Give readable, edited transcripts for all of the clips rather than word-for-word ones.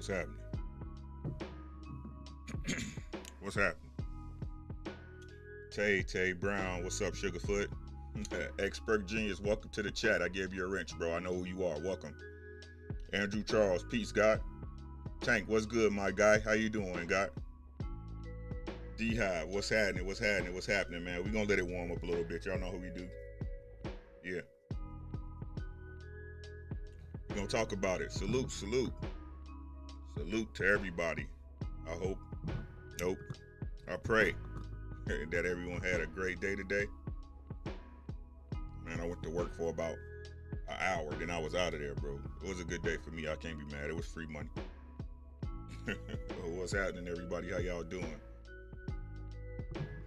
What's happening? What's happening? Tay Brown, what's up, Sugarfoot? Expert Genius, welcome to the chat. I gave you a wrench, bro. I know who you are. Welcome. Andrew Charles, peace, God. Tank, what's good, my guy? How you doing, God? D-Hive, what's happening? What's happening? What's happening, man? We're going to let it warm up a little bit. Y'all know who we do. Yeah. We're going to talk about it. Salute, salute. Salute to everybody. I hope, nope, I pray that everyone had a great day today. Man, I went to work for about an hour, then I was out of there, bro. It was a good day for me. I can't be mad. It was free money. What's happening, everybody? How y'all doing?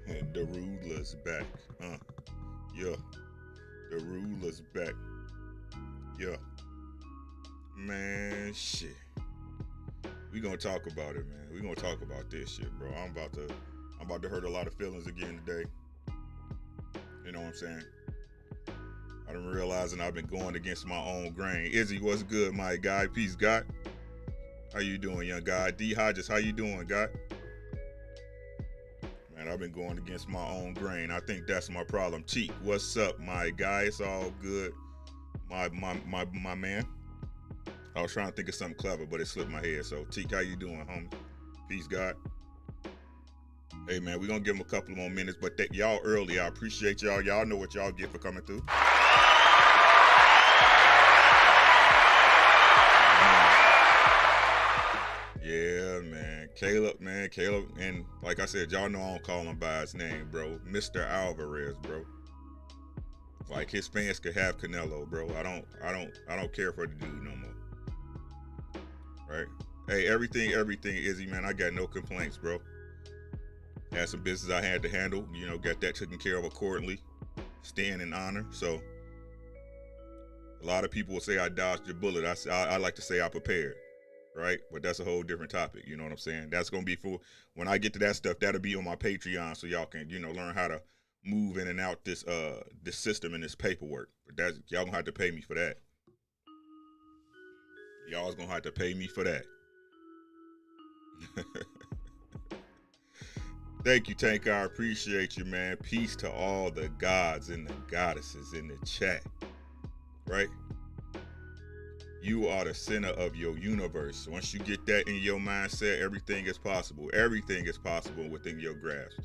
And the ruler's back. Yeah. The ruler's back. Yeah. Man, shit. We gonna talk about it, man. We gonna talk about this shit, bro. I'm about to hurt a lot of feelings again today. You know what I'm saying? I'm realizing I've been going against my own grain. Izzy, what's good, my guy? Peace, God. How you doing, young guy? D Hodges, how you doing, God? Man, I've been going against my own grain. I think that's my problem. Cheek, what's up, my guy? It's all good, my man. I was trying to think of something clever, but it slipped my head. So, Teak, how you doing, homie? Peace, God. Hey, man, we're going to give them a couple more minutes, but y'all early. I appreciate y'all. Y'all know what y'all get for coming through. Yeah, man. Caleb, and like I said, y'all know I don't call him by his name, bro. Mr. Alvarez, bro. Like, his fans could have Canelo, bro. I don't care for the dude no more. Right? Hey, everything, Izzy, man. I got no complaints, bro. Had some business I had to handle, got that taken care of accordingly. Stand in honor. So, a lot of people will say I dodged a bullet. I like to say I prepared, right? But that's a whole different topic. You know what I'm saying? That's going to be for when I get to that stuff. That'll be on my Patreon, so y'all can, learn how to move in and out this system and this paperwork. But y'all gonna have to pay me for that. Y'all's gonna have to pay me for that. Thank you, Tank. I appreciate you, man. Peace to all the gods and the goddesses in the chat. Right? You are the center of your universe. Once you get that in your mindset, everything is possible. Everything is possible within your grasp.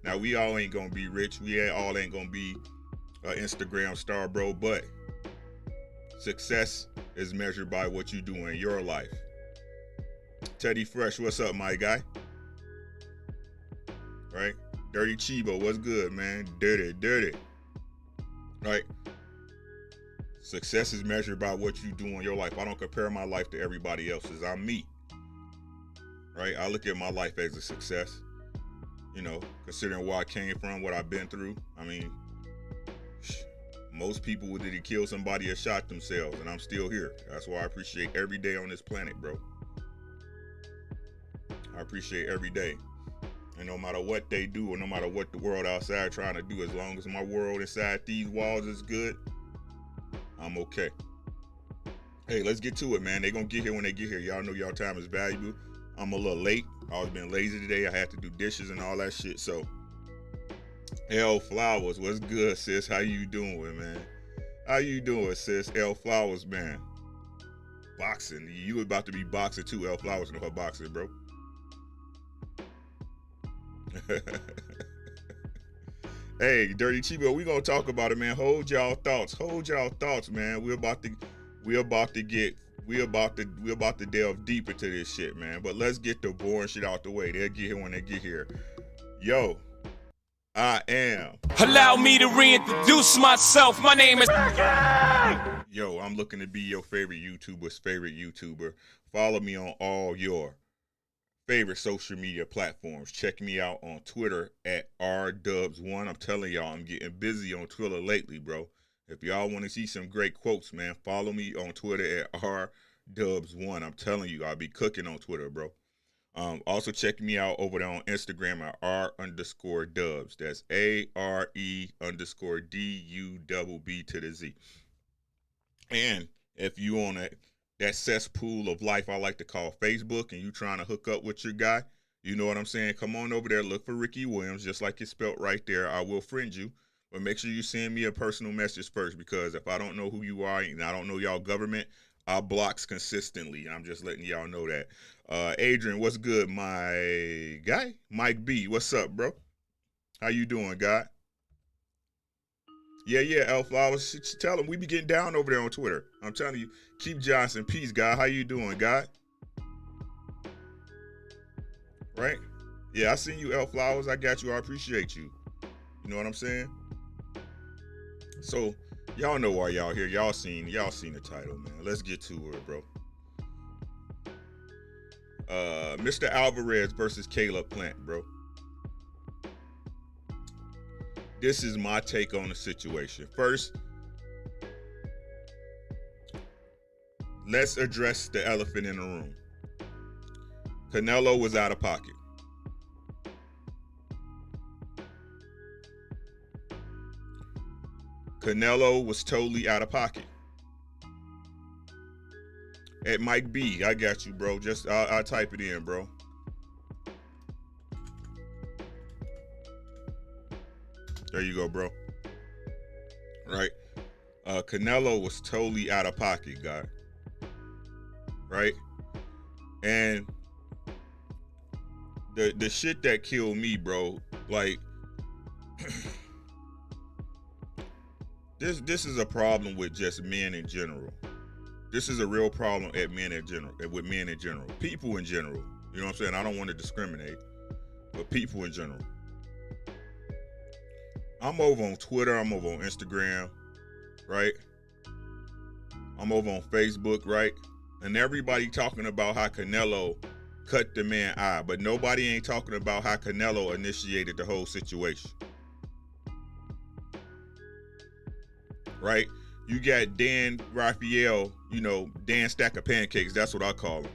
Now, we all ain't gonna be rich. We all ain't gonna be an Instagram star, bro, but success is measured by what you do in your life. Teddy Fresh, what's up, my guy? Right? Dirty Chibo, what's good, man? Dirty. Right? Success is measured by what you do in your life. I don't compare my life to everybody else's. I'm me. Right? I look at my life as a success. Considering where I came from, what I've been through. I mean, most people would either kill somebody or shot themselves, and I'm still here. That's why I appreciate every day on this planet, bro. I appreciate every day. And no matter what they do, or no matter what the world outside trying to do, as long as my world inside these walls is good, I'm okay. Hey, let's get to it, man. They're going to get here when they get here. Y'all know y'all time is valuable. I'm a little late. I've been lazy today. I had to do dishes and all that shit. So, L Flowers, what's good, sis? How you doing, man? How you doing, sis? L Flowers, man. Boxing. You about to be boxing too. L Flowers know her boxing, bro. Hey, Dirty Chibo, we gonna talk about it, man. Hold y'all thoughts, man. We're about to delve deep into this shit, man. But let's get the boring shit out the way. They'll get here when they get here. Yo, I am. Allow me to reintroduce myself. My name is Ricky! Yo, I'm looking to be your favorite YouTuber's favorite YouTuber. Follow me on all your favorite social media platforms. Check me out on Twitter at aredubbz1. I'm telling y'all, I'm getting busy on Twitter lately, bro. If y'all want to see some great quotes, man, follow me on Twitter at aredubbz1. I'm telling you, I'll be cooking on Twitter, bro. Also check me out over there on Instagram at r_dubs. That's ARE_DUBB to the Z. And if you on that cesspool of life I like to call Facebook, and you trying to hook up with your guy, you know what I'm saying? Come on over there, look for Ricky Williams, just like it's spelt right there. I will friend you, but make sure you send me a personal message first, because if I don't know who you are and I don't know y'all government, I blocks consistently. I'm just letting y'all know that. Adrian, what's good, my guy? Mike B, what's up, bro? How you doing, guy? Yeah, Elf Flowers. Tell him we be getting down over there on Twitter. I'm telling you, keep Johnson. Peace, guy. How you doing, guy? Right? Yeah, I seen you, Elf Flowers. I got you. I appreciate you. You know what I'm saying? So, y'all know why y'all here. Y'all seen the title, man. Let's get to it, bro. Mr. Alvarez versus Caleb Plant, bro. This is my take on the situation. First, let's address the elephant in the room. Canelo was out of pocket. Canelo was totally out of pocket. At Mike B, I got you, bro. Just I'll type it in, bro. There you go, bro. Right? Canelo was totally out of pocket, guy. Right? And the shit that killed me, bro, like this is a problem with just men in general. This is a real problem with men in general. People in general. You know what I'm saying? I don't want to discriminate, but people in general. I'm over on Twitter, I'm over on Instagram, right? I'm over on Facebook, right? And everybody talking about how Canelo cut the man eye, but nobody ain't talking about how Canelo initiated the whole situation. Right? You got Dan Raphael, you know, Dan Stack of Pancakes, that's what I call him.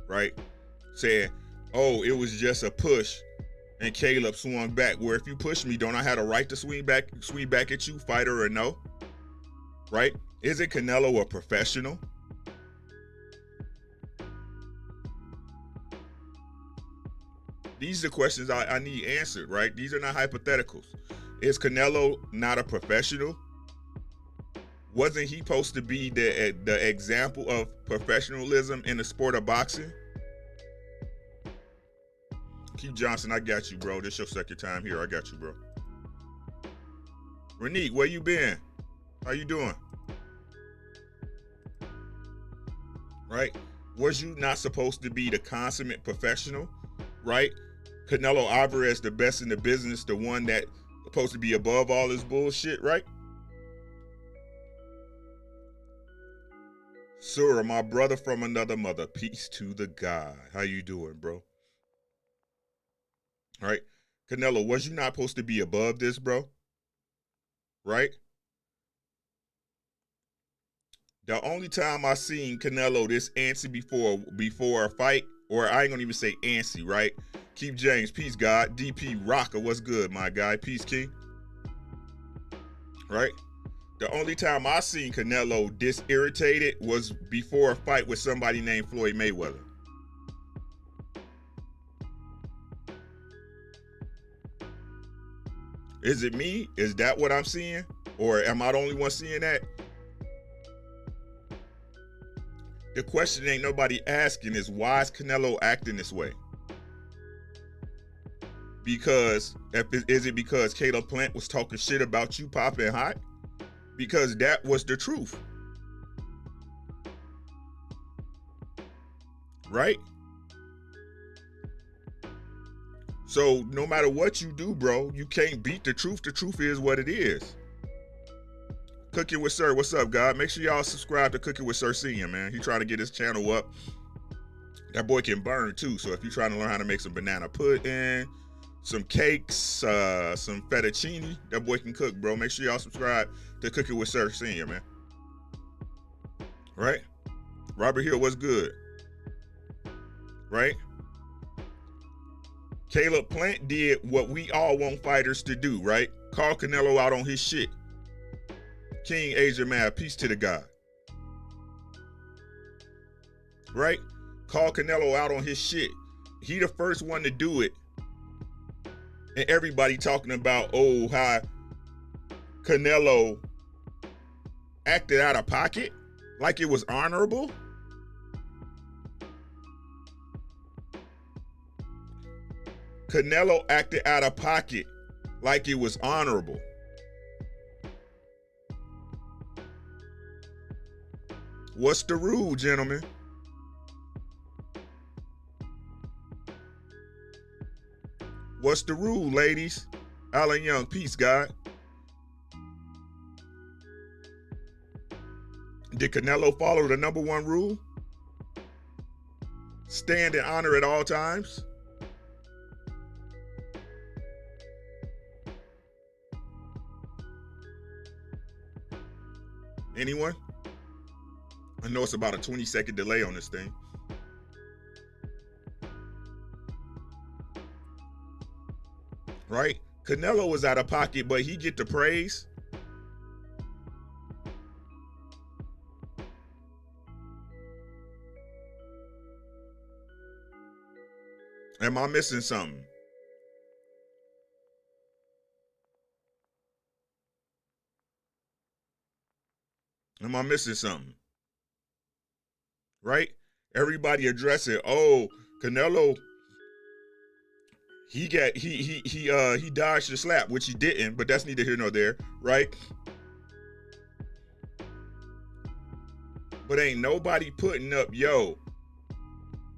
Right? Saying, oh, it was just a push and Caleb swung back. Where if you push me, don't I have a right to swing back at you, fighter or no? Right? Isn't Canelo a professional? These are questions I need answered, right? These are not hypotheticals. Is Canelo not a professional? Wasn't he supposed to be the example of professionalism in the sport of boxing? Keith Johnson, I got you, bro. This your second time here. I got you, bro. Renique, where you been? How you doing? Right? Was you not supposed to be the consummate professional? Right? Canelo Alvarez, the best in the business, the one that supposed to be above all this bullshit, right? Surah, my brother from another mother. Peace to the God. How you doing, bro? Right? Canelo, was you not supposed to be above this, bro? Right? The only time I seen Canelo this antsy before a fight, or I ain't gonna even say antsy, right? Keep James, peace, God. DP Rocker, what's good, my guy? Peace, King. Right? The only time I seen Canelo this irritated was before a fight with somebody named Floyd Mayweather. Is it me? Is that what I'm seeing? Or am I the only one seeing that? The question ain't nobody asking is, why is Canelo acting this way? Because, is it because Caleb Plant was talking shit about you popping hot? Because that was the truth. Right? So no matter what you do, bro, you can't beat the truth. The truth is what it is. Cooking with Sir, what's up, God? Make sure y'all subscribe to Cooking with Sir Senior, man. He trying to get his channel up. That boy can burn too. So if you're trying to learn how to make some banana pudding, some cakes, some fettuccine, that boy can cook, bro. Make sure y'all subscribe to Cooking with Sir Senior, man. Right? Robert Hill, what's good? Right? Caleb Plant did what we all want fighters to do, right? Call Canelo out on his shit. King Asia Man, peace to the God. right? Call Canelo out on his shit. He the first one to do it. And everybody talking about, oh, how Canelo acted out of pocket like it was honorable. Canelo acted out of pocket like it was honorable. What's the rule, gentlemen? What's the rule, ladies? Alan Young, peace, God. Did Canelo follow the number one rule? Stand in honor at all times? Anyone? I know it's about a 20-second delay on this thing. Right? Canelo was out of pocket, but he get the praise. Am I missing something? Am I missing something? Right? Everybody address it. Oh, Canelo, he dodged the slap, which he didn't, but that's neither here nor there, right? But ain't nobody putting up, yo,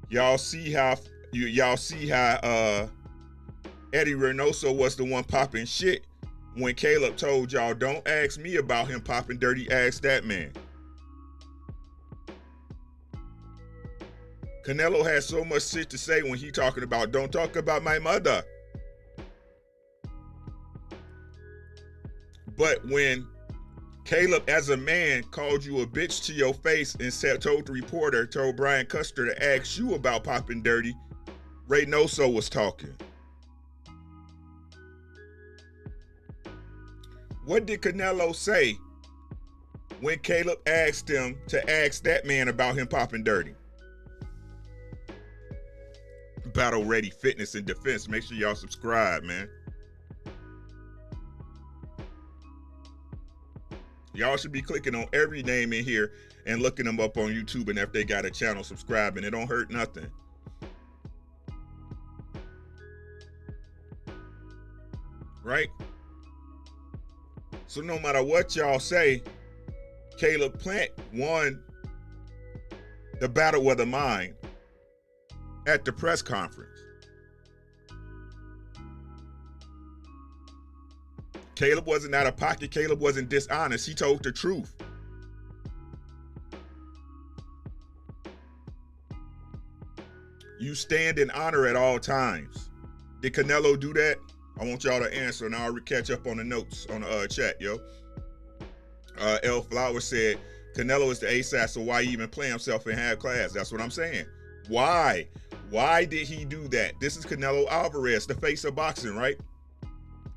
y'all see how Eddie Reynoso was the one popping shit when Caleb told y'all, don't ask me about him popping dirty, ask that man. Canelo has so much shit to say when he talking about, don't talk about my mother. But when Caleb as a man called you a bitch to your face and told the reporter, told Brian Custer to ask you about popping dirty, Reynoso was talking. What did Canelo say when Caleb asked him to ask that man about him popping dirty? Battle Ready Fitness and Defense. Make sure y'all subscribe, man. Y'all should be clicking on every name in here and looking them up on YouTube, and if they got a channel, subscribing. It don't hurt nothing. Right? So no matter what y'all say, Caleb Plant won the battle of the mind at the press conference. Caleb wasn't out of pocket. Caleb wasn't dishonest. He told the truth. You stand in honor at all times. Did Canelo do that? I want y'all to answer, and I'll catch up on the notes on the chat, yo. L Flower said, Canelo is the ASAP, so why even play himself in half class? That's what I'm saying. Why? Why did he do that? This is Canelo Alvarez, the face of boxing, right?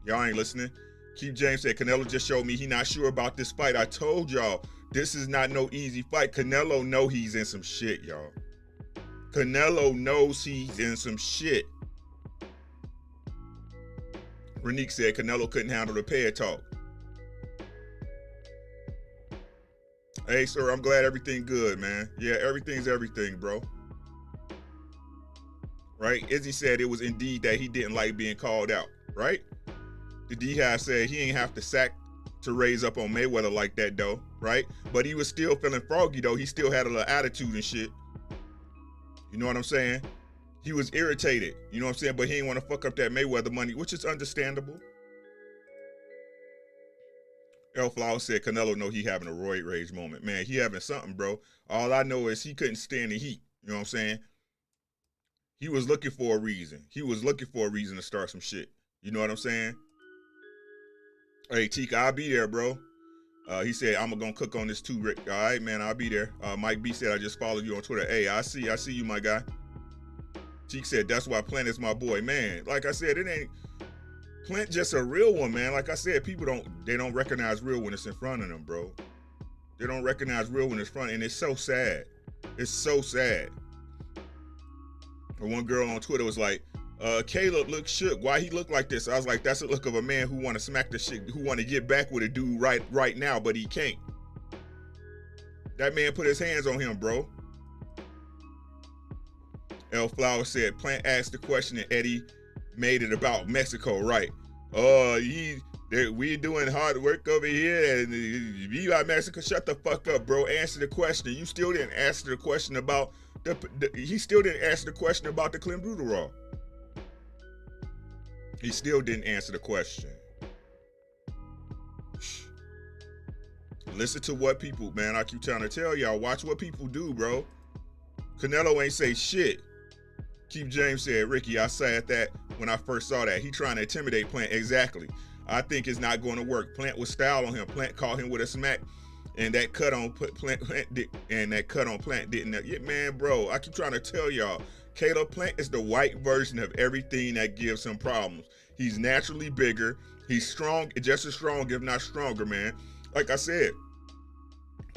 Y'all ain't listening. Keith James said, Canelo just showed me he not sure about this fight. I told y'all, this is not no easy fight. Canelo know he's in some shit, y'all. Canelo knows he's in some shit. Renique said Canelo couldn't handle the pad talk. Hey, sir, I'm glad everything good, man. Yeah, everything's everything, bro. Right? Izzy said it was indeed that he didn't like being called out, right? The D-High said he ain't have to sack to raise up on Mayweather like that, though, right? But he was still feeling froggy, though. He still had a little attitude and shit. You know what I'm saying? He was irritated, you know what I'm saying? But he didn't want to fuck up that Mayweather money, which is understandable. El Flower said Canelo know he having a roid rage moment. Man, he having something, bro. All I know is he couldn't stand the heat. You know what I'm saying? He was looking for a reason. He was looking for a reason to start some shit. You know what I'm saying? Hey, Tika, I'll be there, bro. He said, I'm going to cook on this too, Rick. All right, man, I'll be there. Mike B said, I just followed you on Twitter. Hey, I see you, my guy. Tika said, that's why Plant is my boy. Man, like I said, it ain't... Plant just a real one, man. Like I said, people don't recognize real when it's in front of them, bro. They don't recognize real when it's in front, and it's so sad. It's so sad. And one girl on Twitter was like, Caleb looked shook. Why he look like this? I was like, that's the look of a man who want to smack the shit, who want to get back with a dude right now, but he can't. That man put his hands on him, bro. L Flower said, Plant asked the question and Eddie made it about Mexico, right? We doing hard work over here and you got Mexico. Shut the fuck up, bro. Answer the question. You still didn't answer the question about he still didn't answer the question about the clenbuterol. He still didn't answer the question. Listen to what people, man, I keep trying to tell y'all, watch what people do, bro. Canelo ain't say shit. Keith James said, Ricky, I said that when I first saw that. He trying to intimidate Plant. Exactly. I think it's not going to work. Plant was style on him. Plant caught him with a smack, and that cut on Plant didn't. Yeah, man, bro, I keep trying to tell y'all, Caleb Plant is the white version of everything that gives him problems. He's naturally bigger. He's strong, just as strong, if not stronger, man. Like I said,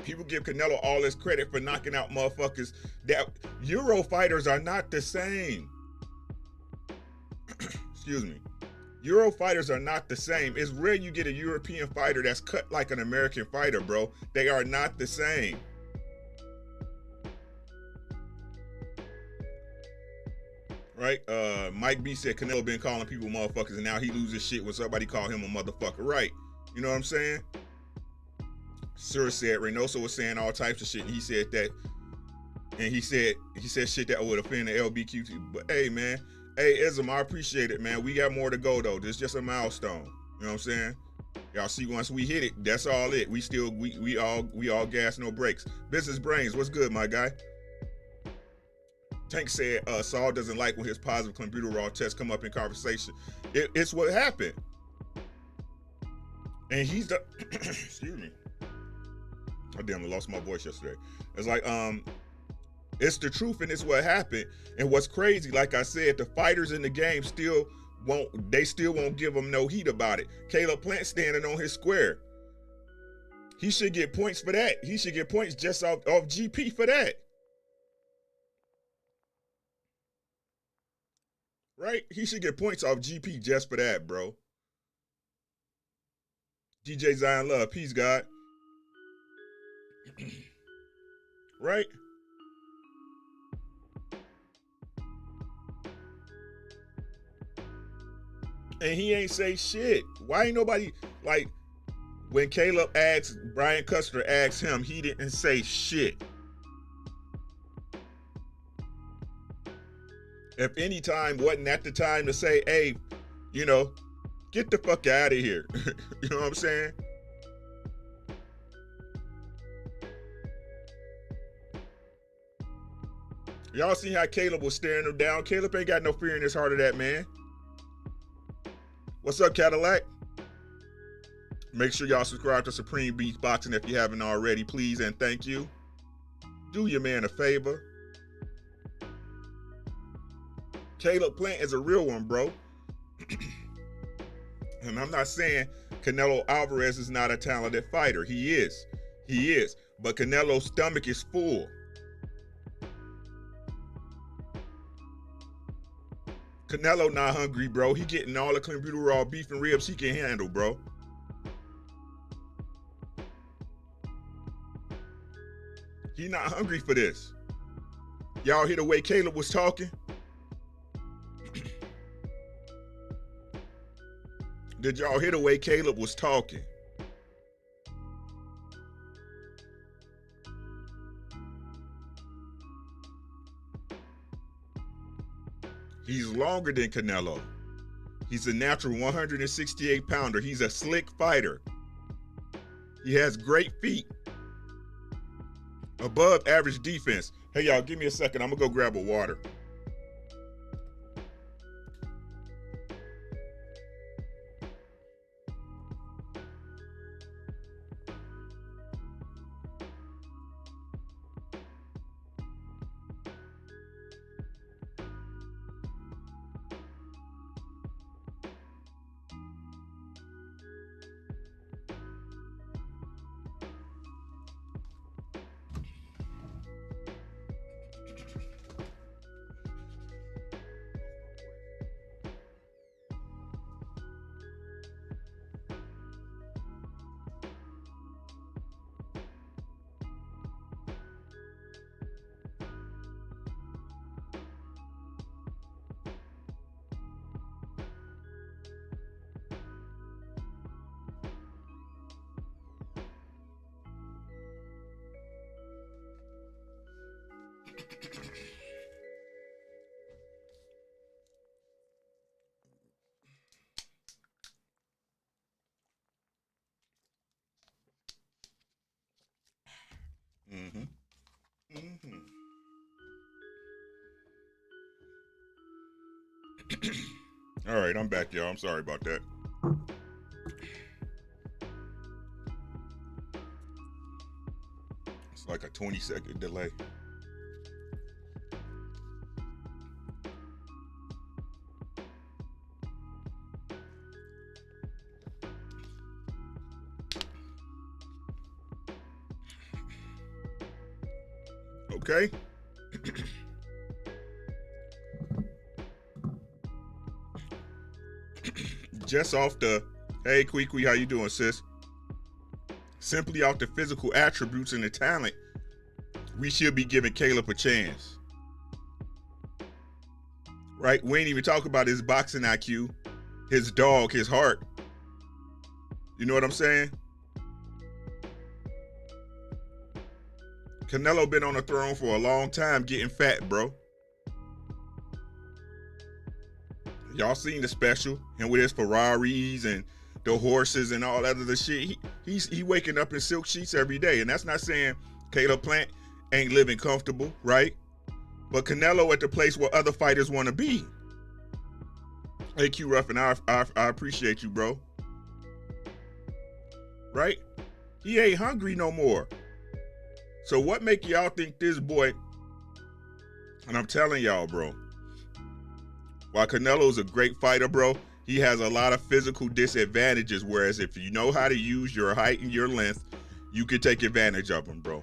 people give Canelo all his credit for knocking out motherfuckers. That Euro fighters are not the same. Excuse me. Euro fighters are not the same. It's rare you get a European fighter that's cut like an American fighter, bro. They are not the same. Right? Mike B said Canelo been calling people motherfuckers and now he loses shit when somebody call him a motherfucker. Right. You know what I'm saying? Sir said Reynoso was saying all types of shit and he said that, and he said shit that would offend the LBQ. But hey, man, hey, Ism, I appreciate it, man. We got more to go though. This is just a milestone. You know what I'm saying? Y'all see, once we hit it, that's all it. We all gas, no brakes. Business Brains, what's good, my guy? Tank said Saul doesn't like when his positive clenbuterol tests come up in conversation. It's what happened. And he's the excuse me. I damn, I lost my voice yesterday. It's like, it's the truth and it's what happened. And what's crazy, like I said, the fighters in the game still won't give him no heat about it. Caleb Plant standing on his square. He should get points for that. He should get points just off GP for that. Right? He should get points off GP just for that, bro. DJ Zion Love, peace, God. Right? And he ain't say shit. Why ain't nobody, like, when Caleb asked, Brian Custer asked him, he didn't say shit. If any time wasn't at the time to say, hey, you know, get the fuck out of here. You know what I'm saying? Y'all see how Caleb was staring him down? Caleb ain't got no fear in his heart of that man. What's up, Cadillac? Make sure y'all subscribe to Supreme Beats Boxing if you haven't already, please, and thank you. Do your man a favor. Caleb Plant is a real one, bro. And I'm not saying Canelo Alvarez is not a talented fighter. He is. He is. But Canelo's stomach is full. Canelo not hungry, bro. He getting all the clenbuterol beef and ribs he can handle, bro. He not hungry for this. Y'all hear the way Caleb was talking? Did y'all hear the way Caleb was talking? He's longer than Canelo. He's a natural 168 pounder. He's a slick fighter. He has great feet. Above average defense. Hey y'all, give me a second. I'm gonna go grab a water. All right, I'm back, y'all. I'm sorry about that. It's like a 20-second delay. Okay. Just off the, hey, Kwee, how you doing, sis? Simply off the physical attributes and the talent, we should be giving Caleb a chance. Right? We ain't even talking about his boxing IQ, his dog, his heart. You know what I'm saying? Canelo been on the throne for a long time getting fat, bro. Y'all seen the special, and with his Ferraris and the horses and all that other shit. He waking up in silk sheets every day. And that's not saying Caleb Plant ain't living comfortable, right? But Canelo at the place where other fighters want to be. Hey, Q Ruffin, I appreciate you, bro. Right? He ain't hungry no more. So what make y'all think this boy, and I'm telling y'all, bro, while Canelo's a great fighter, bro, he has a lot of physical disadvantages, whereas if you know how to use your height and your length, you can take advantage of him, bro.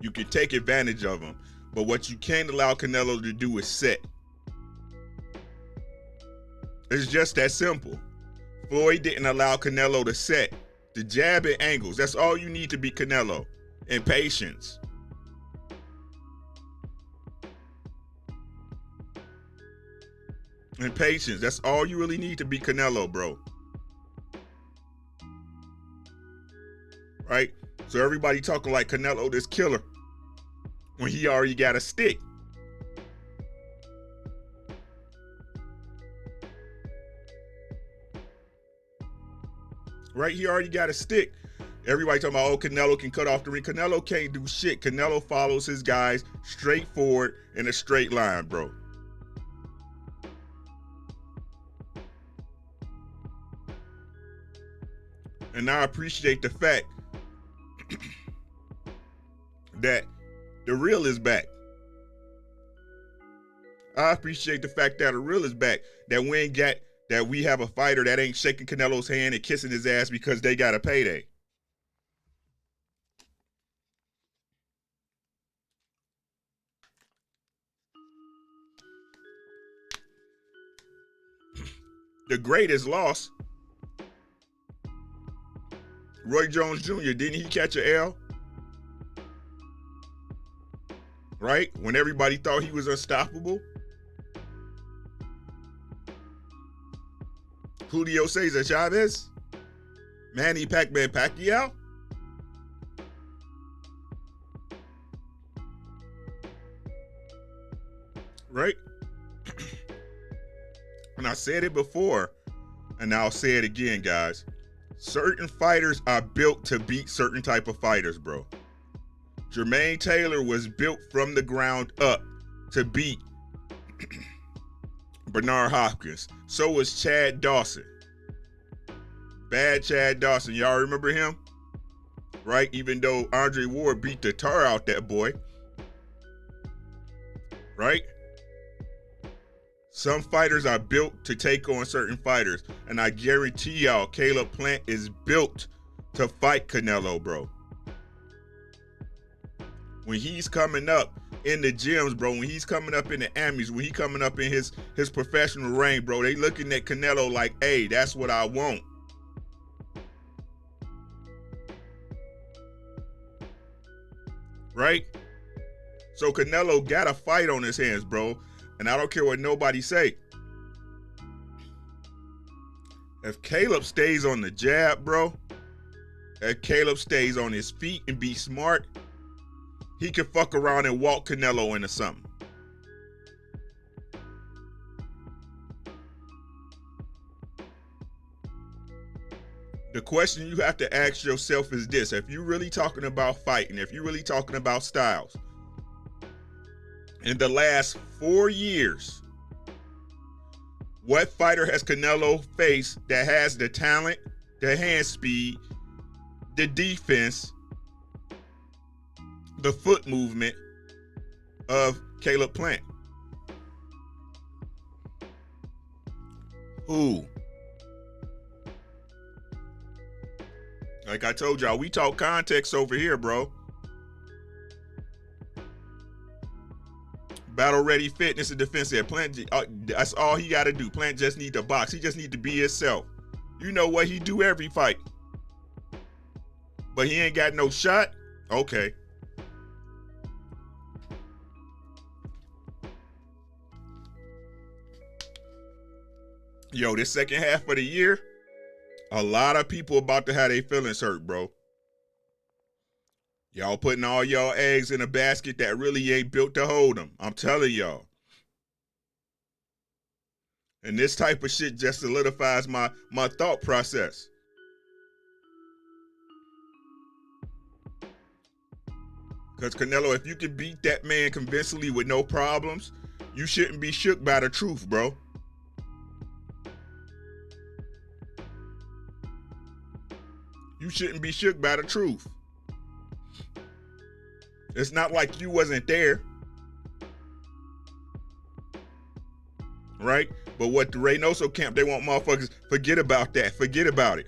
You can take advantage of him. But what you can't allow Canelo to do is set. It's just that simple. Floyd didn't allow Canelo to set. The jab and angles, that's all you need to be Canelo. And patience. And patience, that's all you really need to be Canelo, bro. Right? So everybody talking like Canelo this killer when he already got a stick. Right? He already got a stick. Everybody talking about, oh, Canelo can cut off the ring. Canelo can't do shit. Canelo follows his guys straight forward in a straight line, bro. And I appreciate the fact that the real is back. I appreciate the fact that the real is back. That we ain't got, that we have a fighter that ain't shaking Canelo's hand and kissing his ass because they got a payday. The greatest loss. Roy Jones Jr., didn't he catch an L? Right? When everybody thought he was unstoppable. Julio Cesar Chavez. Manny Pac-Man Pacquiao. Right? And I said it before, and I'll say it again, guys. Certain fighters are built to beat certain type of fighters, bro. Jermaine Taylor was built from the ground up to beat Bernard Hopkins. So was Chad Dawson. Bad Chad Dawson. Y'all remember him? Right? Even though Andre Ward beat the tar out that boy. Right? Some fighters are built to take on certain fighters. And I guarantee y'all, Caleb Plant is built to fight Canelo, bro. When he's coming up in the gyms, bro, when he's coming up in the Amis, when he's coming up in his professional reign, bro, they looking at Canelo like, hey, that's what I want. Right? So Canelo got a fight on his hands, bro. And I don't care what nobody say. If Caleb stays on the jab, bro, if Caleb stays on his feet and be smart, he can fuck around and walk Canelo into something. The question you have to ask yourself is this. If you're really talking about fighting, if you're really talking about styles, in the last 4 years, What fighter has Canelo faced that has the talent, the hand speed, the defense, the foot movement of Caleb Plant? Who? Like I told y'all, we talk context over here, bro. Battle ready fitness and defense there. Plant, that's all he got to do. Plant just need to box. He just need to be himself. You know what? He do every fight. But he ain't got no shot? Okay. Yo, this second half of the year, a lot of people about to have their feelings hurt, bro. Y'all putting all y'all eggs in a basket that really ain't built to hold them. I'm telling y'all. And this type of shit just solidifies my thought process. Because Canelo, if you can beat that man convincingly with no problems, you shouldn't be shook by the truth, bro. You shouldn't be shook by the truth. It's not like you wasn't there. Right? But what the Reynoso camp, they want motherfuckers, forget about that. Forget about it.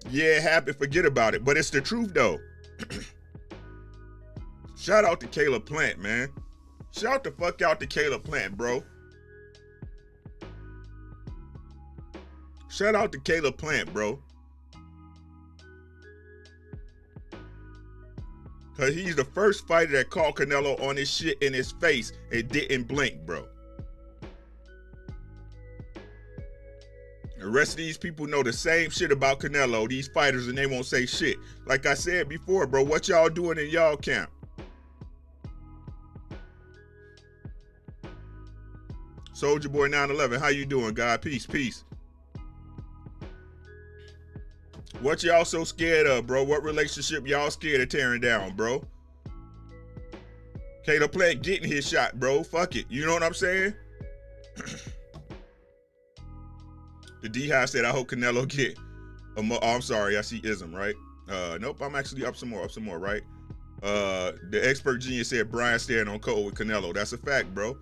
Yeah, it happened. Forget about it. But it's the truth, though. Shout out to Caleb Plant, man. Shout the fuck out to Caleb Plant, bro. Shout out to Caleb Plant, bro. Because he's the first fighter that called Canelo on his shit in his face and didn't blink, bro. The rest of these people know the same shit about Canelo, these fighters, and they won't say shit. Like I said before, bro, what y'all doing in y'all camp? Soldier Boy 911, how you doing, God? Peace, peace. What y'all so scared of, bro? What relationship y'all scared of tearing down, bro? Caleb Plant getting his shot, bro. Fuck it. You know what I'm saying? The D-High said, I hope Canelo get oh, I'm sorry. I see ism, right? Nope, I'm actually up some more, right? The expert genius said Brian staying on code with Canelo. That's a fact, bro.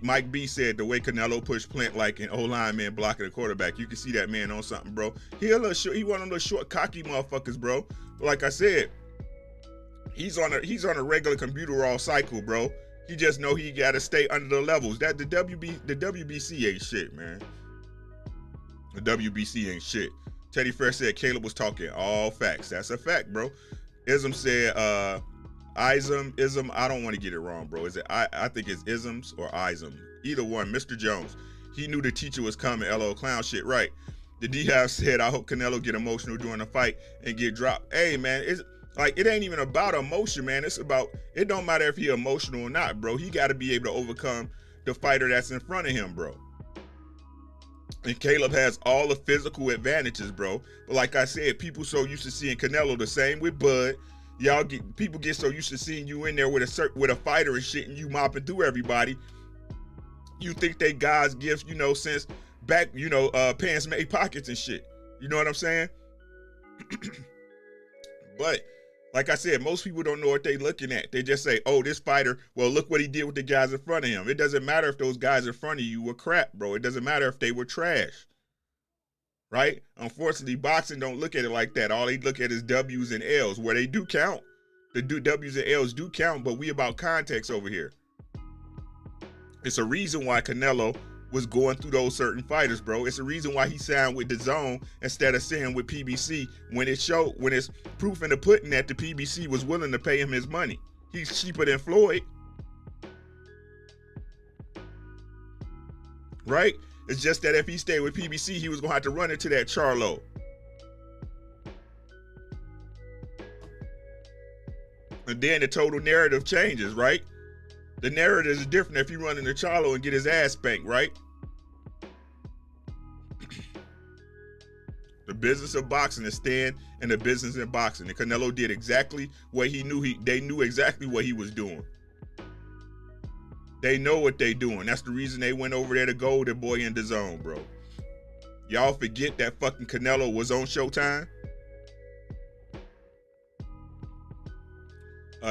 Mike B said the way Canelo pushed Plant like an O-line man blocking a quarterback. You can see that man on something, bro. He a little short, he one of those short, cocky motherfuckers, bro. But like I said, he's on a regular computer all cycle, bro. He just know he gotta stay under the levels. That the WBC ain't shit, man. The WBC ain't shit. Teddy Fair said Caleb was talking all facts. That's a fact, bro. Ism said ism, I don't want to get it wrong, bro. Is it I think it's isms or ism. Either one. Mr. Jones. He knew the teacher was coming. LO clown shit, right. The D-Have said, I hope Canelo get emotional during the fight and get dropped. Hey, man, it's like, it ain't even about emotion, man. It's about, it don't matter if he emotional or not, bro. He got to be able to overcome the fighter that's in front of him, bro. And Caleb has all the physical advantages, bro. But like I said, people so used to seeing Canelo, the same with Bud. People get so used to seeing you in there with a fighter and shit, and you mopping through everybody. You think they God's gifts, you know, since back, you know, pants made pockets and shit. You know what I'm saying? But like I said, most people don't know what they looking at. They just say, oh, this fighter, well, look what he did with the guys in front of him. It doesn't matter if those guys in front of you were crap, bro. It doesn't matter if they were trash. Right? Unfortunately, boxing don't look at it like that. All they look at is W's and L's, where they do count. The W's and L's do count, but we about context over here. It's a reason why Canelo was going through those certain fighters, bro. It's a reason why he signed with DAZN instead of signing with PBC when it's proof in the pudding that the PBC was willing to pay him his money. He's cheaper than Floyd. Right? It's just that if he stayed with PBC, he was going to have to run into that Charlo. And then the total narrative changes, right? The narrative is different if he run into Charlo and get his ass spanked, right? The business of boxing is staying in the business of boxing. And Canelo did exactly what he knew. They knew exactly what he was doing. They know what they doing. That's the reason they went over there to Golden Boy in the zone, bro. Y'all forget that fucking Canelo was on Showtime?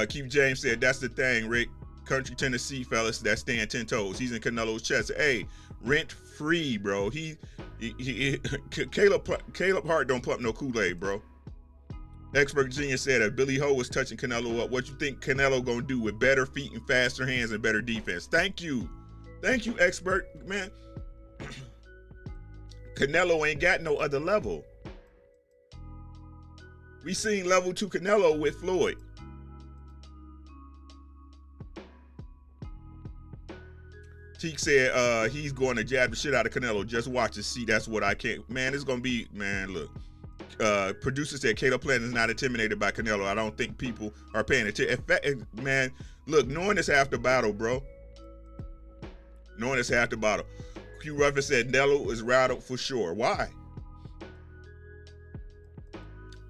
Keith James said, that's the thing, Rick. Country Tennessee fellas that stand 10 toes. He's in Canelo's chest. Hey, rent free, bro. Caleb Hart don't pump no Kool-Aid, bro. Expert Virginia said if Billy Ho was touching Canelo up, what you think Canelo gonna do with better feet and faster hands and better defense? Thank you, expert, man. Canelo ain't got no other level. We seen level 2 Canelo with Floyd. Teak said he's going to jab the shit out of Canelo. Just watch and see. That's what I can't. Man, it's gonna be, man, look. Producer said Caleb Plant is not intimidated by Canelo. I don't think people are paying attention. Man, look, knowing it's half the battle, bro. Knowing it's half the battle. Q Ruffin said Canelo is rattled for sure. Why?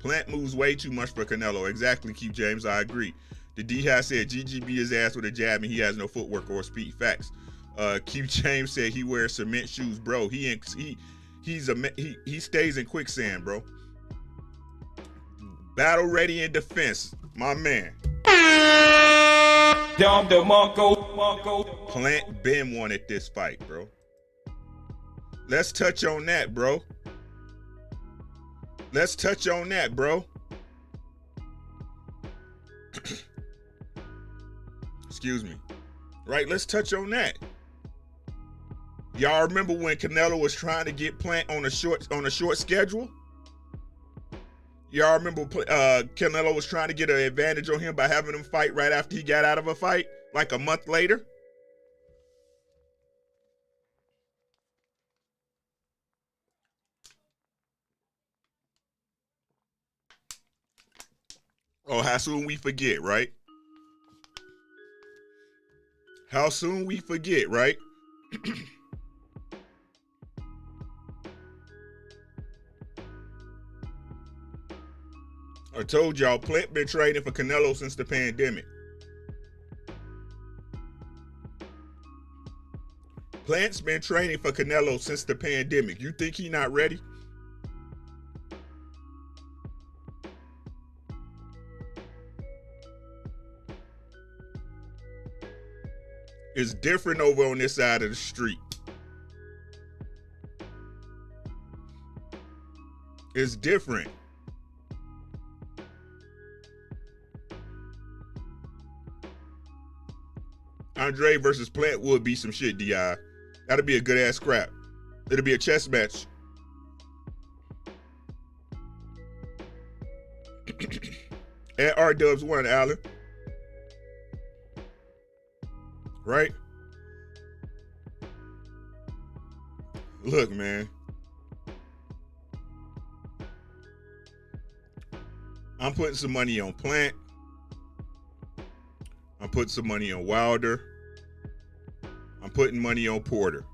Plant moves way too much for Canelo. Exactly, Q James. I agree. The D-Hat said GG beat his ass with a jab and he has no footwork or speed. Facts. Q James said he wears cement shoes, bro. He stays in quicksand, bro. Battle ready in defense, my man. Plant Ben wanted this fight, bro. Let's touch on that, bro. Let's touch on that, bro. Excuse me. Right, let's touch on that. Y'all remember when Canelo was trying to get Plant on a short schedule? Y'all remember Canelo was trying to get an advantage on him by having him fight right after he got out of a fight, like a month later? Oh, how soon we forget, right? How soon we forget, right? I told y'all, Plant been training for Canelo since the pandemic. Plant's been training for Canelo since the pandemic. You think he not ready? It's different over on this side of the street. It's different. Andre versus Plant would be some shit, DI. That'd be a good ass scrap. It'll be a chess match. At aredubbz 1, Allen. Right? Look, man. I'm putting some money on Plant. I'm putting some money on Wilder. I'm putting money on Porter.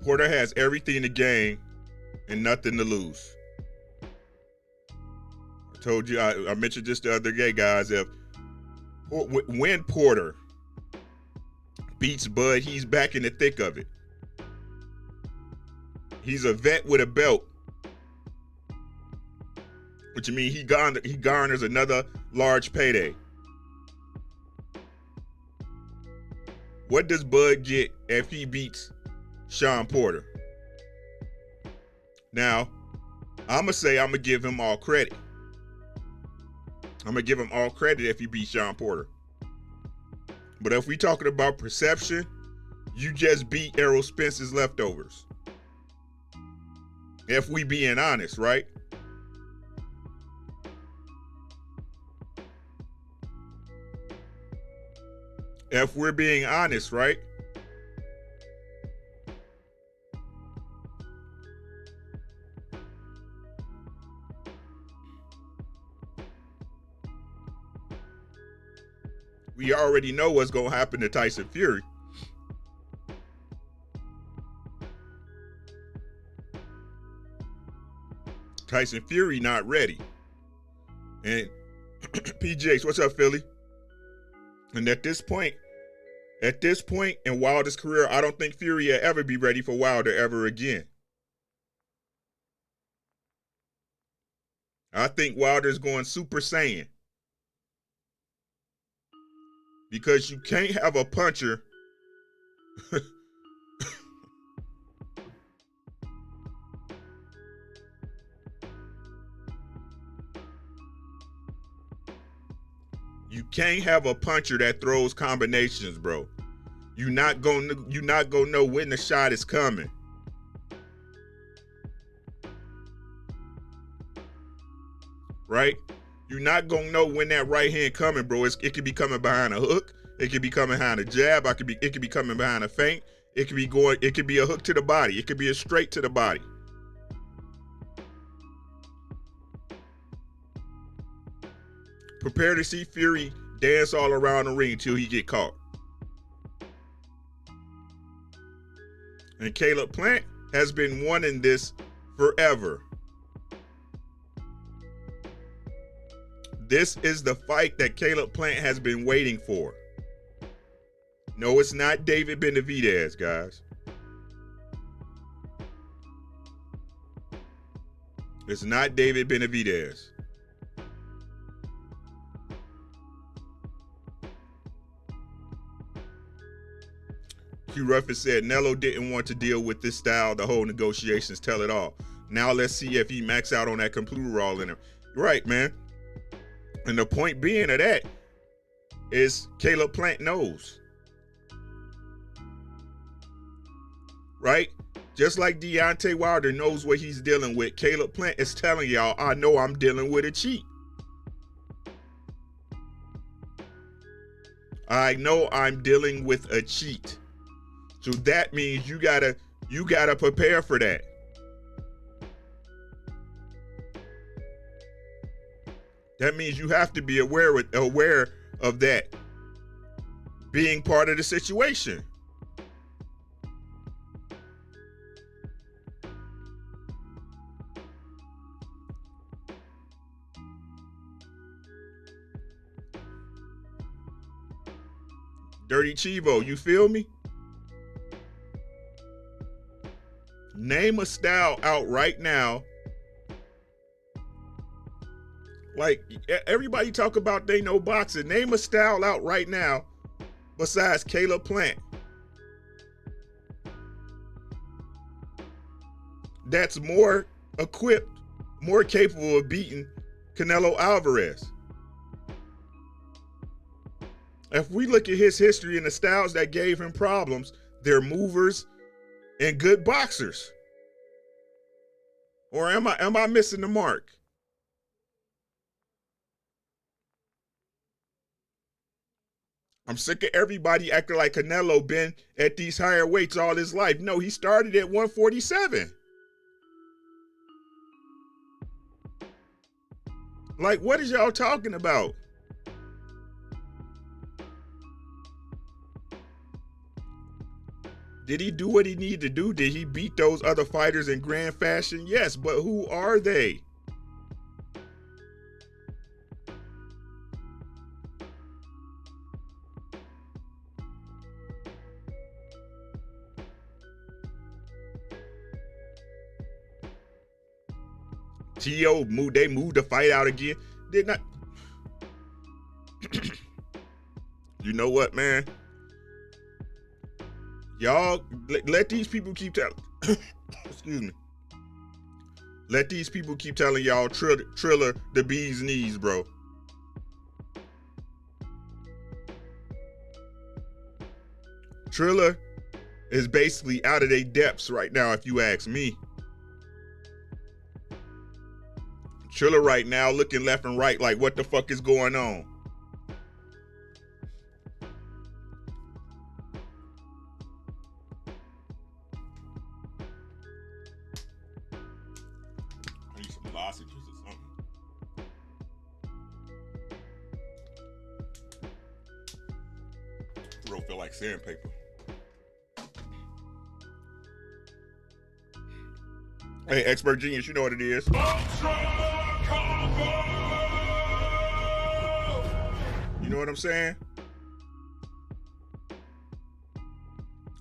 Porter has everything to gain and nothing to lose. I told you, I mentioned this the other day, guys. When Porter beats Bud, he's back in the thick of it. He's a vet with a belt. Which means he garners another large payday. What does Bud get if he beats Sean Porter? Now, I'm going to give him all credit. I'm going to give him all credit if he beats Sean Porter. But if we talking about perception, you just beat Errol Spence's leftovers. If we being honest, right? If we're being honest, right? We already know what's going to happen to Tyson Fury. Tyson Fury not ready. And PGH, what's up, Philly? And at this point in Wilder's career, I don't think Fury will ever be ready for Wilder ever again. I think Wilder's going Super Saiyan. Because you can't have a puncher you can't have a puncher that throws combinations, bro. You're not gonna know when the shot is coming. Right? You're not gonna know when that right hand coming, bro. It could be coming behind a hook. It could be coming behind a jab. It could be coming behind a feint. It could be a hook to the body. It could be a straight to the body. Prepare to see Fury dance all around the ring till he get caught. And Caleb Plant has been wanting this forever. This is the fight that Caleb Plant has been waiting for. No, it's not David Benavidez, guys. It's not David Benavidez. Q Ruffin said Nello didn't want to deal with this style. The whole negotiations tell it all. Now let's see if he max out on that computer raw in him. Right, man. And the point being of that is Caleb Plant knows. Right? Just like Deontay Wilder knows what he's dealing with, Caleb Plant is telling y'all, I know I'm dealing with a cheat. I know I'm dealing with a cheat. So that means you gotta prepare for that. That means you have to be aware of that being part of the situation. Dirty Chivo, you feel me? Name a style out right now. Like, everybody talk about they know boxing. Name a style out right now besides Caleb Plant that's more equipped, more capable of beating Canelo Alvarez. If we look at his history and the styles that gave him problems, they're movers and good boxers. Or am I missing the mark? I'm sick of everybody acting like Canelo been at these higher weights all his life. No, he started at 147. Like, what is y'all talking about? Did he do what he needed to do? Did he beat those other fighters in grand fashion? Yes, but who are they? T.O. they moved the fight out again. Did not. You know what, man? Y'all let these people keep telling. Excuse me. Let these people keep telling y'all Triller the bee's knees, bro. Triller is basically out of their depths right now, if you ask me. Triller right now looking left and right like, what the fuck is going on? I need some lozenges or something. Real feel like sandpaper. Hey, Expert Genius, you know what it is. You know what I'm saying?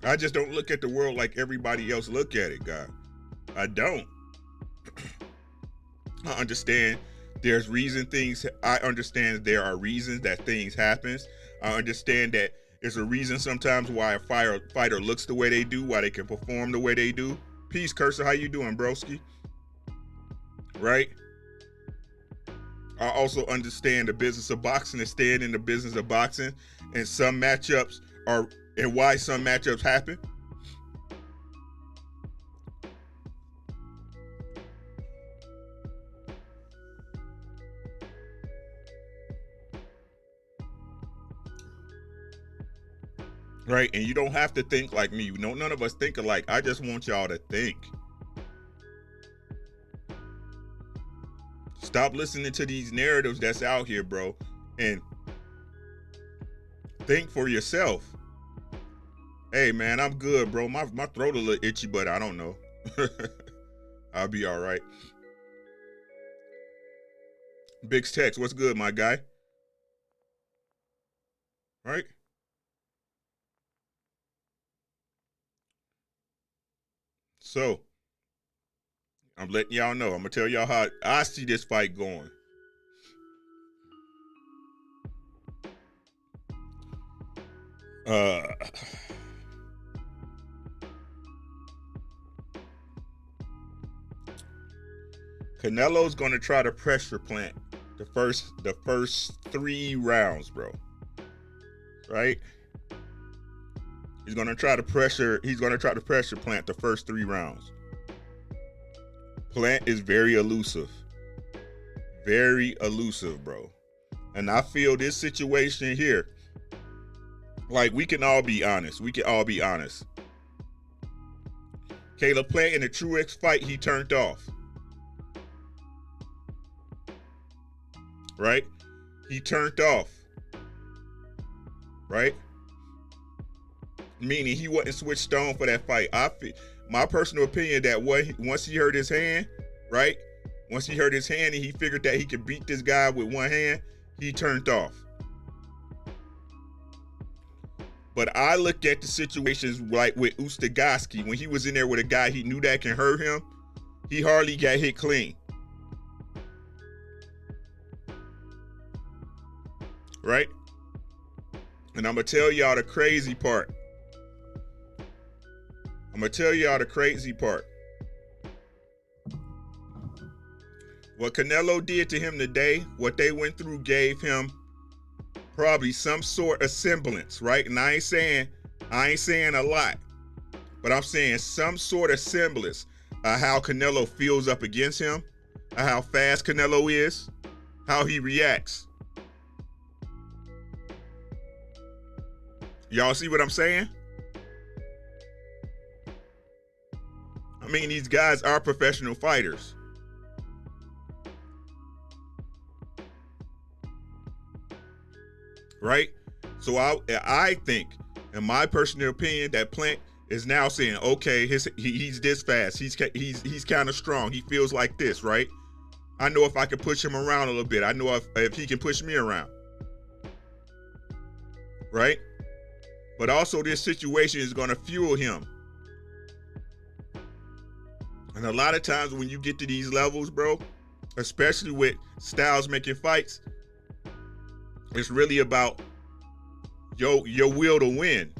I just don't look at the world like everybody else look at it, God. I don't. I understand there's I understand there are reasons that things happen. I understand that there's a reason sometimes why a fighter looks the way they do, why they can perform the way they do. Peace, Cursor. How you doing, broski? Right? I also understand the business of boxing and staying in the business of boxing, and some matchups are, and why some matchups happen. Right? And you don't have to think like me. None of us think alike. I just want y'all to think. Stop listening to these narratives that's out here, bro, and think for yourself. Hey, man, I'm good, bro. My throat a little itchy, but I don't know. I'll be all right. Biggs Text, what's good, my guy? Right? So, I'm letting y'all know. I'm going to tell y'all how I see this fight going. Canelo's going to try to pressure plant the first 3 rounds, bro. Right? He's going to try to pressure plant the first 3 rounds. Plant is very elusive. Very elusive, bro. And I feel this situation here, like, we can all be honest. Caleb Plant in the Truex fight, he turned off. Right? He turned off. Right? Meaning he wasn't switched on for that fight. My personal opinion that once he hurt his hand, right? Once he hurt his hand and he figured that he could beat this guy with one hand, he turned off. But I look at the situations like with Ustagoski, when he was in there with a guy he knew that can hurt him, he hardly got hit clean. Right? And I'm going to tell y'all the crazy part. What Canelo did to him today, what they went through gave him probably some sort of semblance, right? And I ain't saying a lot, but I'm saying some sort of semblance of how Canelo feels up against him, how fast Canelo is, how he reacts. Y'all see what I'm saying? I mean, these guys are professional fighters. Right? So I think, in my personal opinion, that Plant is now saying, okay, he's this fast. He's kind of strong. He feels like this, right? I know if I can push him around a little bit. I know if he can push me around. Right? But also this situation is going to fuel him. And a lot of times when you get to these levels, bro, especially with styles making fights, it's really about your will to win.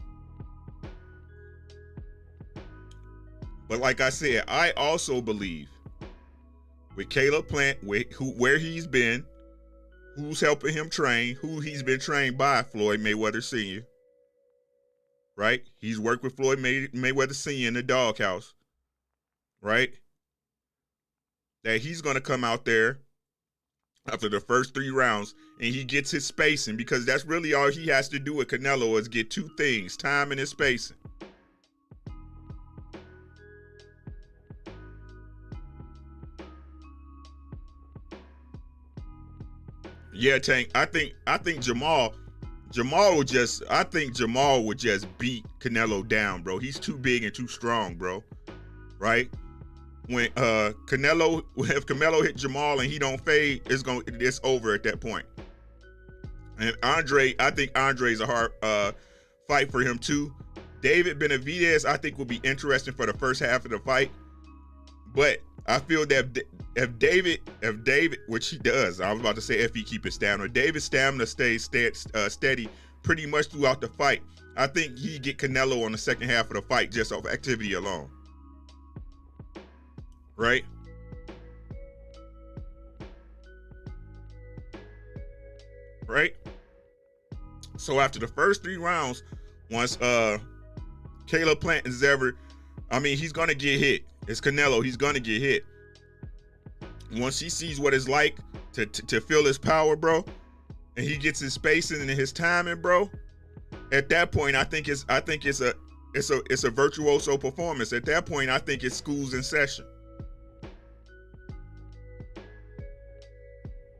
But like I said, I also believe with Caleb Plant, where he's been, who's helping him train, who he's been trained by, Floyd Mayweather Sr., right? He's worked with Floyd Mayweather Sr. in the doghouse, right? That he's going to come out there after the first 3 rounds and he gets his spacing, because that's really all he has to do with Canelo is get 2 things, time and his spacing. Yeah, Tank, I think Jamal would just beat Canelo down, bro. He's too big and too strong, bro. Right? When if Canelo hit Jamal and he don't fade, it's over at that point. And Andre, I think Andre's a hard fight for him too. David Benavidez, I think, will be interesting for the first half of the fight. But I feel that if David, which he does, I was about to say if he keep his stamina, David's stamina stays steady pretty much throughout the fight. I think he get Canelo on the second half of the fight just off activity alone. Right? Right? So after the first 3 rounds, once Caleb Plant is he's gonna get hit. It's Canelo, he's gonna get hit. Once he sees what it's like to feel his power, bro, and he gets his spacing and his timing, bro, at that point I think it's a virtuoso performance. At that point, I think it's school's in session.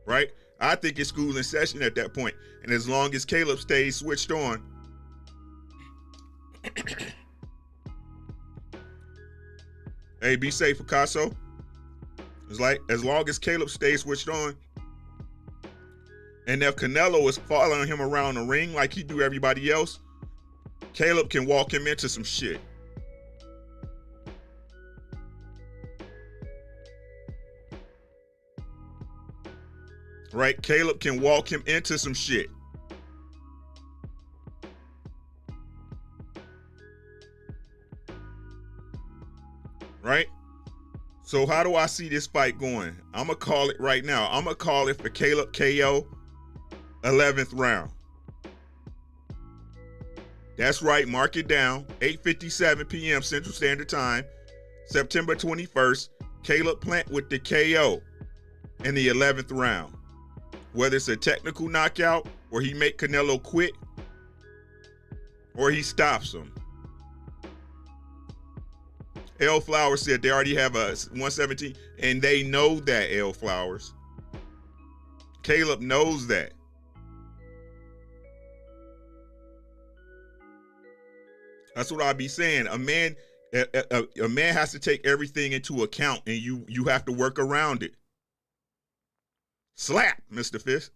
Right? I think it's school in session at that point. And as long as Caleb stays switched on, hey, be safe, Picasso. It's like, as long as Caleb stays switched on, and if Canelo is following him around the ring like he do everybody else, Caleb can walk him into some shit. Right? Caleb can walk him into some shit. Right? So how do I see this fight going? I'm going to call it right now. I'm going to call it for Caleb KO 11th round. That's right. Mark it down. 8:57 p.m. Central Standard Time, September 21st. Caleb Plant with the KO in the 11th round. Whether it's a technical knockout, or he make Canelo quit, or he stops him. L. Flowers said they already have a 117, and they know that, L. Flowers. Caleb knows that. That's what I be saying. A man has to take everything into account, and you have to work around it. Slap, Mr. Fish.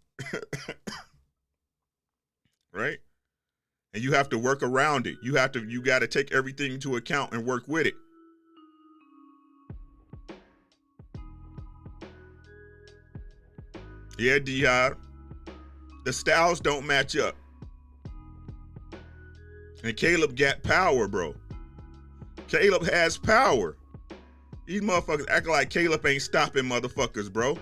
Right? And you have to work around it. You got to take everything into account and work with it. Yeah, D-Hop. The styles don't match up. And Caleb got power, bro. Caleb has power. These motherfuckers act like Caleb ain't stopping motherfuckers, bro.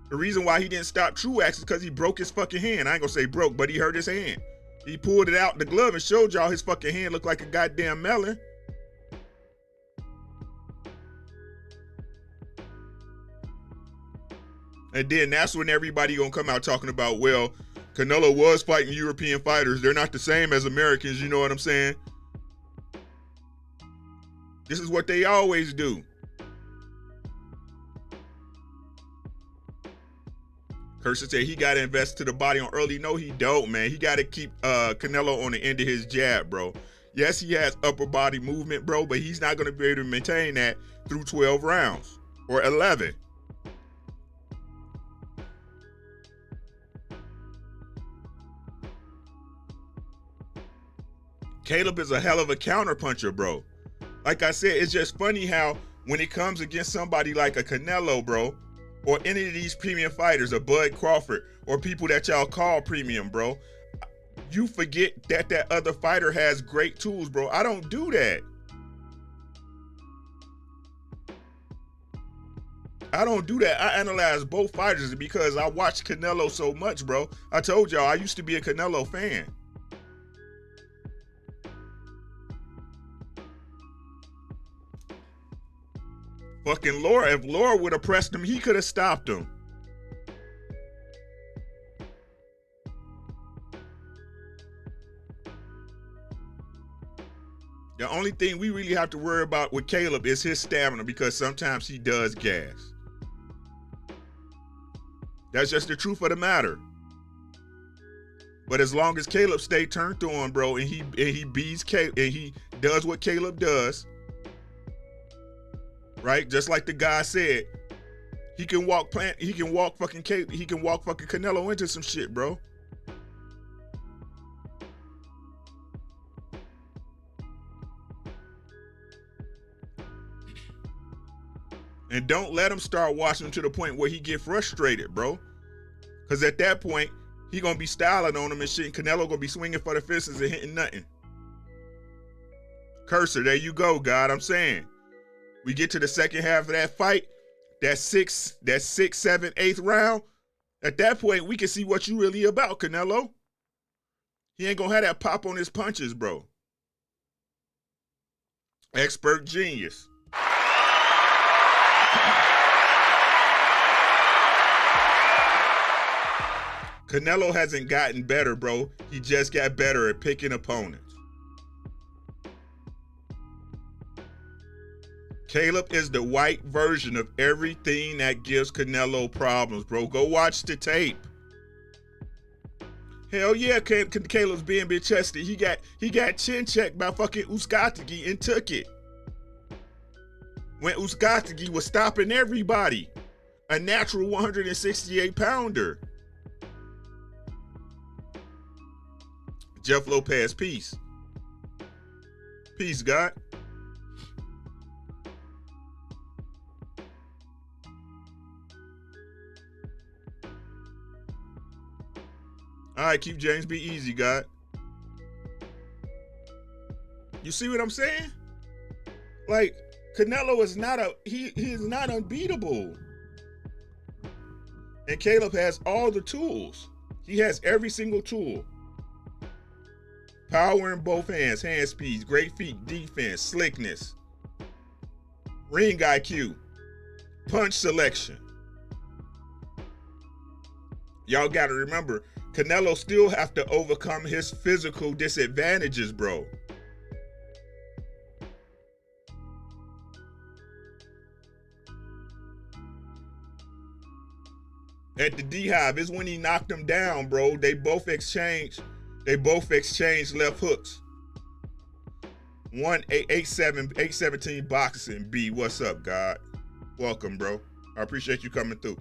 The reason why he didn't stop Truax is because he broke his fucking hand. I ain't gonna say broke, but he hurt his hand. He pulled it out in the glove and showed y'all his fucking hand looked like a goddamn melon. And then that's when everybody gonna come out talking about, well, Canelo was fighting European fighters. They're not the same as Americans, you know what I'm saying? This is what they always do. Kirsten said he got to invest to the body on early. No, he don't, man. He got to keep Canelo on the end of his jab, bro. Yes, he has upper body movement, bro, but he's not going to be able to maintain that through 12 rounds or 11. Caleb is a hell of a counterpuncher, bro. Like I said, it's just funny how when it comes against somebody like a Canelo, bro, or any of these premium fighters, a Bud Crawford, or people that y'all call premium, bro, you forget that that other fighter has great tools, bro. I don't do that. I don't do that. I analyze both fighters because I watch Canelo so much, bro. I told y'all I used to be a Canelo fan. Fucking Laura, if Laura would have pressed him, he could have stopped him. The only thing we really have to worry about with Caleb is his stamina, because sometimes he does gas. That's just the truth of the matter. But as long as Caleb stay turned on, bro, and he beats Caleb, and he does what Caleb does, right? Just like the guy said, he can walk fucking Canelo into some shit, bro. And don't let him start watching him to the point where he get frustrated, bro. Because at that point, he going to be styling on him and shit. And Canelo going to be swinging for the fences and hitting nothing. Cursor, there you go, God. I'm saying. We get to the second half of that fight. That sixth, seventh, eighth round. At that point, we can see what you really about, Canelo. He ain't going to have that pop on his punches, bro. Expert genius. Canelo hasn't gotten better, bro. He just got better at picking opponents. Caleb is the white version of everything that gives Canelo problems, bro. Go watch the tape. Hell yeah, Caleb's being bitch-chested. He got chin checked by fucking Uzcategui and took it. When Uzcategui was stopping everybody. A natural 168-pounder. Jeff Lopez, peace. Peace, God. All right, keep James. Be easy, God. You see what I'm saying? Like, Canelo is not he is not unbeatable. And Caleb has all the tools. He has every single tool. Power in both hands, hand speeds, great feet, defense, slickness, ring IQ, punch selection. Y'all got to remember, Canelo still have to overcome his physical disadvantages, bro. At the D-Hive is when he knocked him down, bro. They both exchanged left hooks. 817 boxing. B, what's up, God? Welcome, bro. I appreciate you coming through.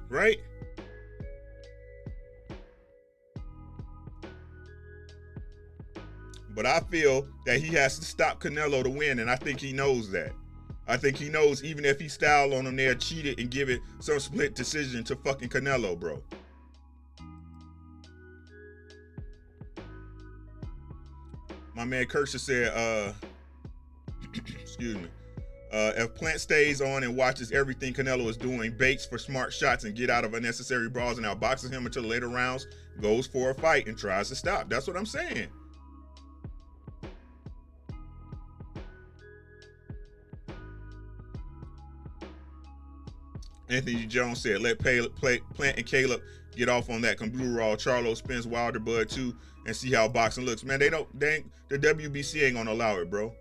Right? But I feel that he has to stop Canelo to win, and I think he knows that. I think he knows even if he style on him there, cheat it and give it some split decision to fucking Canelo, bro. My man Kershaw said, excuse me, if Plant stays on and watches everything Canelo is doing, baits for smart shots and get out of unnecessary brawls and outboxes him until the later rounds, goes for a fight and tries to stop. That's what I'm saying. Anthony Jones said, let Plant and Caleb get off on that computer raw. Charlo spins Wilder Bud too and see how boxing looks. Man, the WBC ain't gonna allow it, bro.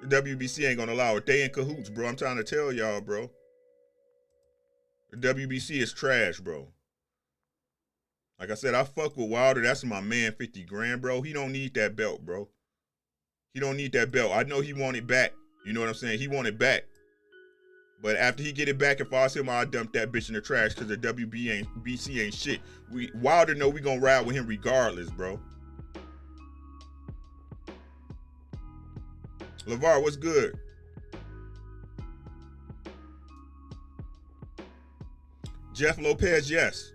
The WBC ain't gonna allow it. They in cahoots, bro. I'm trying to tell y'all, bro. The WBC is trash, bro. Like I said, I fuck with Wilder. That's my man, 50 grand, bro. He don't need that belt, bro. He don't need that belt. I know he want it back. You know what I'm saying? He want it back. But after he get it back, if I was him, I'd dump that bitch in the trash because the WBC ain't shit. Wilder know we gonna ride with him regardless, bro. LeVar, what's good? Jeff Lopez, yes.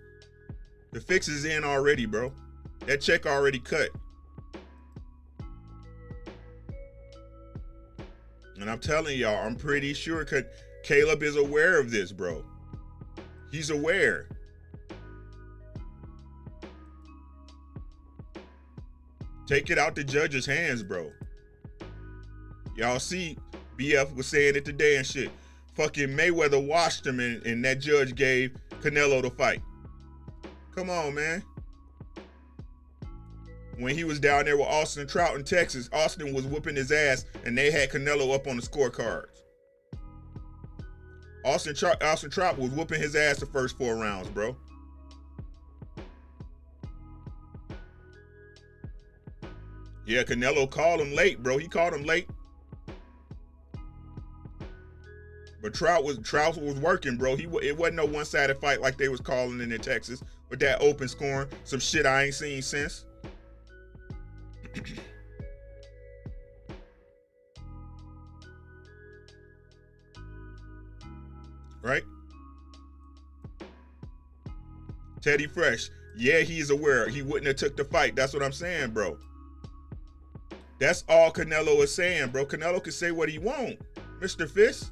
The fix is in already, bro. That check already cut. And I'm telling y'all, I'm pretty sure Caleb is aware of this, bro. He's aware. Take it out the judge's hands, bro. Y'all see, BF was saying it today and shit. Fucking Mayweather washed him and that judge gave Canelo the fight. Come on, man. When he was down there with Austin Trout in Texas, Austin was whooping his ass and they had Canelo up on the scorecards. Austin Trout was whooping his ass the first 4 rounds, bro. Yeah, Canelo called him late, bro. He called him late. But Trout was working, bro. It wasn't no one-sided fight like they was calling in Texas with that open scoring. Some shit I ain't seen since. right? Teddy Fresh, yeah, he's aware. He wouldn't have took the fight. That's what I'm saying, bro. That's all Canelo is saying, bro. Canelo can say what he want, Mr. Fist.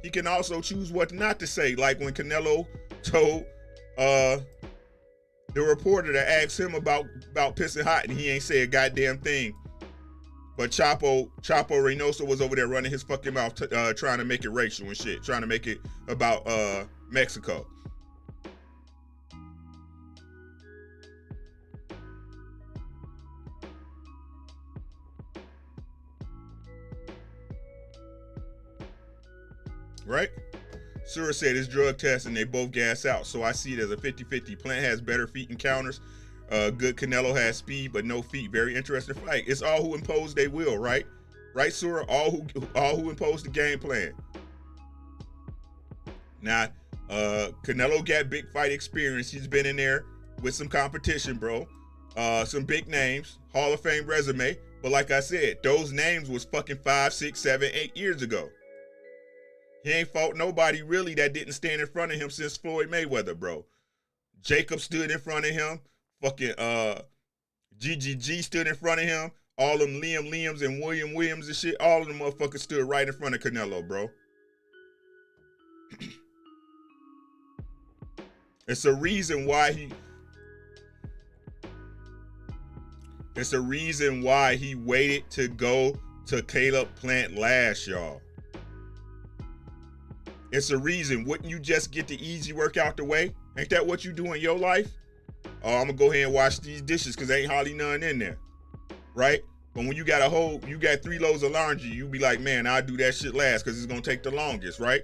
He can also choose what not to say, like when Canelo told the reporter to ask him about pissing hot, and he ain't say a goddamn thing. But Chapo Reynoso was over there running his fucking mouth, trying to make it racial and shit, trying to make it about Mexico. Right? Sura said it's drug test and they both gas out, so I see it as a 50-50. Plant has better feet encounters. Good Canelo has speed, but no feet. Very interesting fight. It's all who impose they will, right? Right, Sura? All who impose the game plan. Now, Canelo got big fight experience. He's been in there with some competition, bro. Some big names, Hall of Fame resume. But like I said, those names was fucking 5, 6, 7, 8 years ago. He ain't fought nobody really that didn't stand in front of him since Floyd Mayweather, bro. Jacob stood in front of him. Fucking GGG stood in front of him. All them Liams and Williams and shit, all of them motherfuckers stood right in front of Canelo, bro. It's a reason why he waited to go to Caleb Plant last, y'all. It's a reason. Wouldn't you just get the easy work out the way? Ain't that what you do in your life? Oh, I'm gonna go ahead and wash these dishes because ain't hardly none in there, right? But when you got 3 loads of laundry, you be like, man, I'll do that shit last because it's gonna take the longest, right?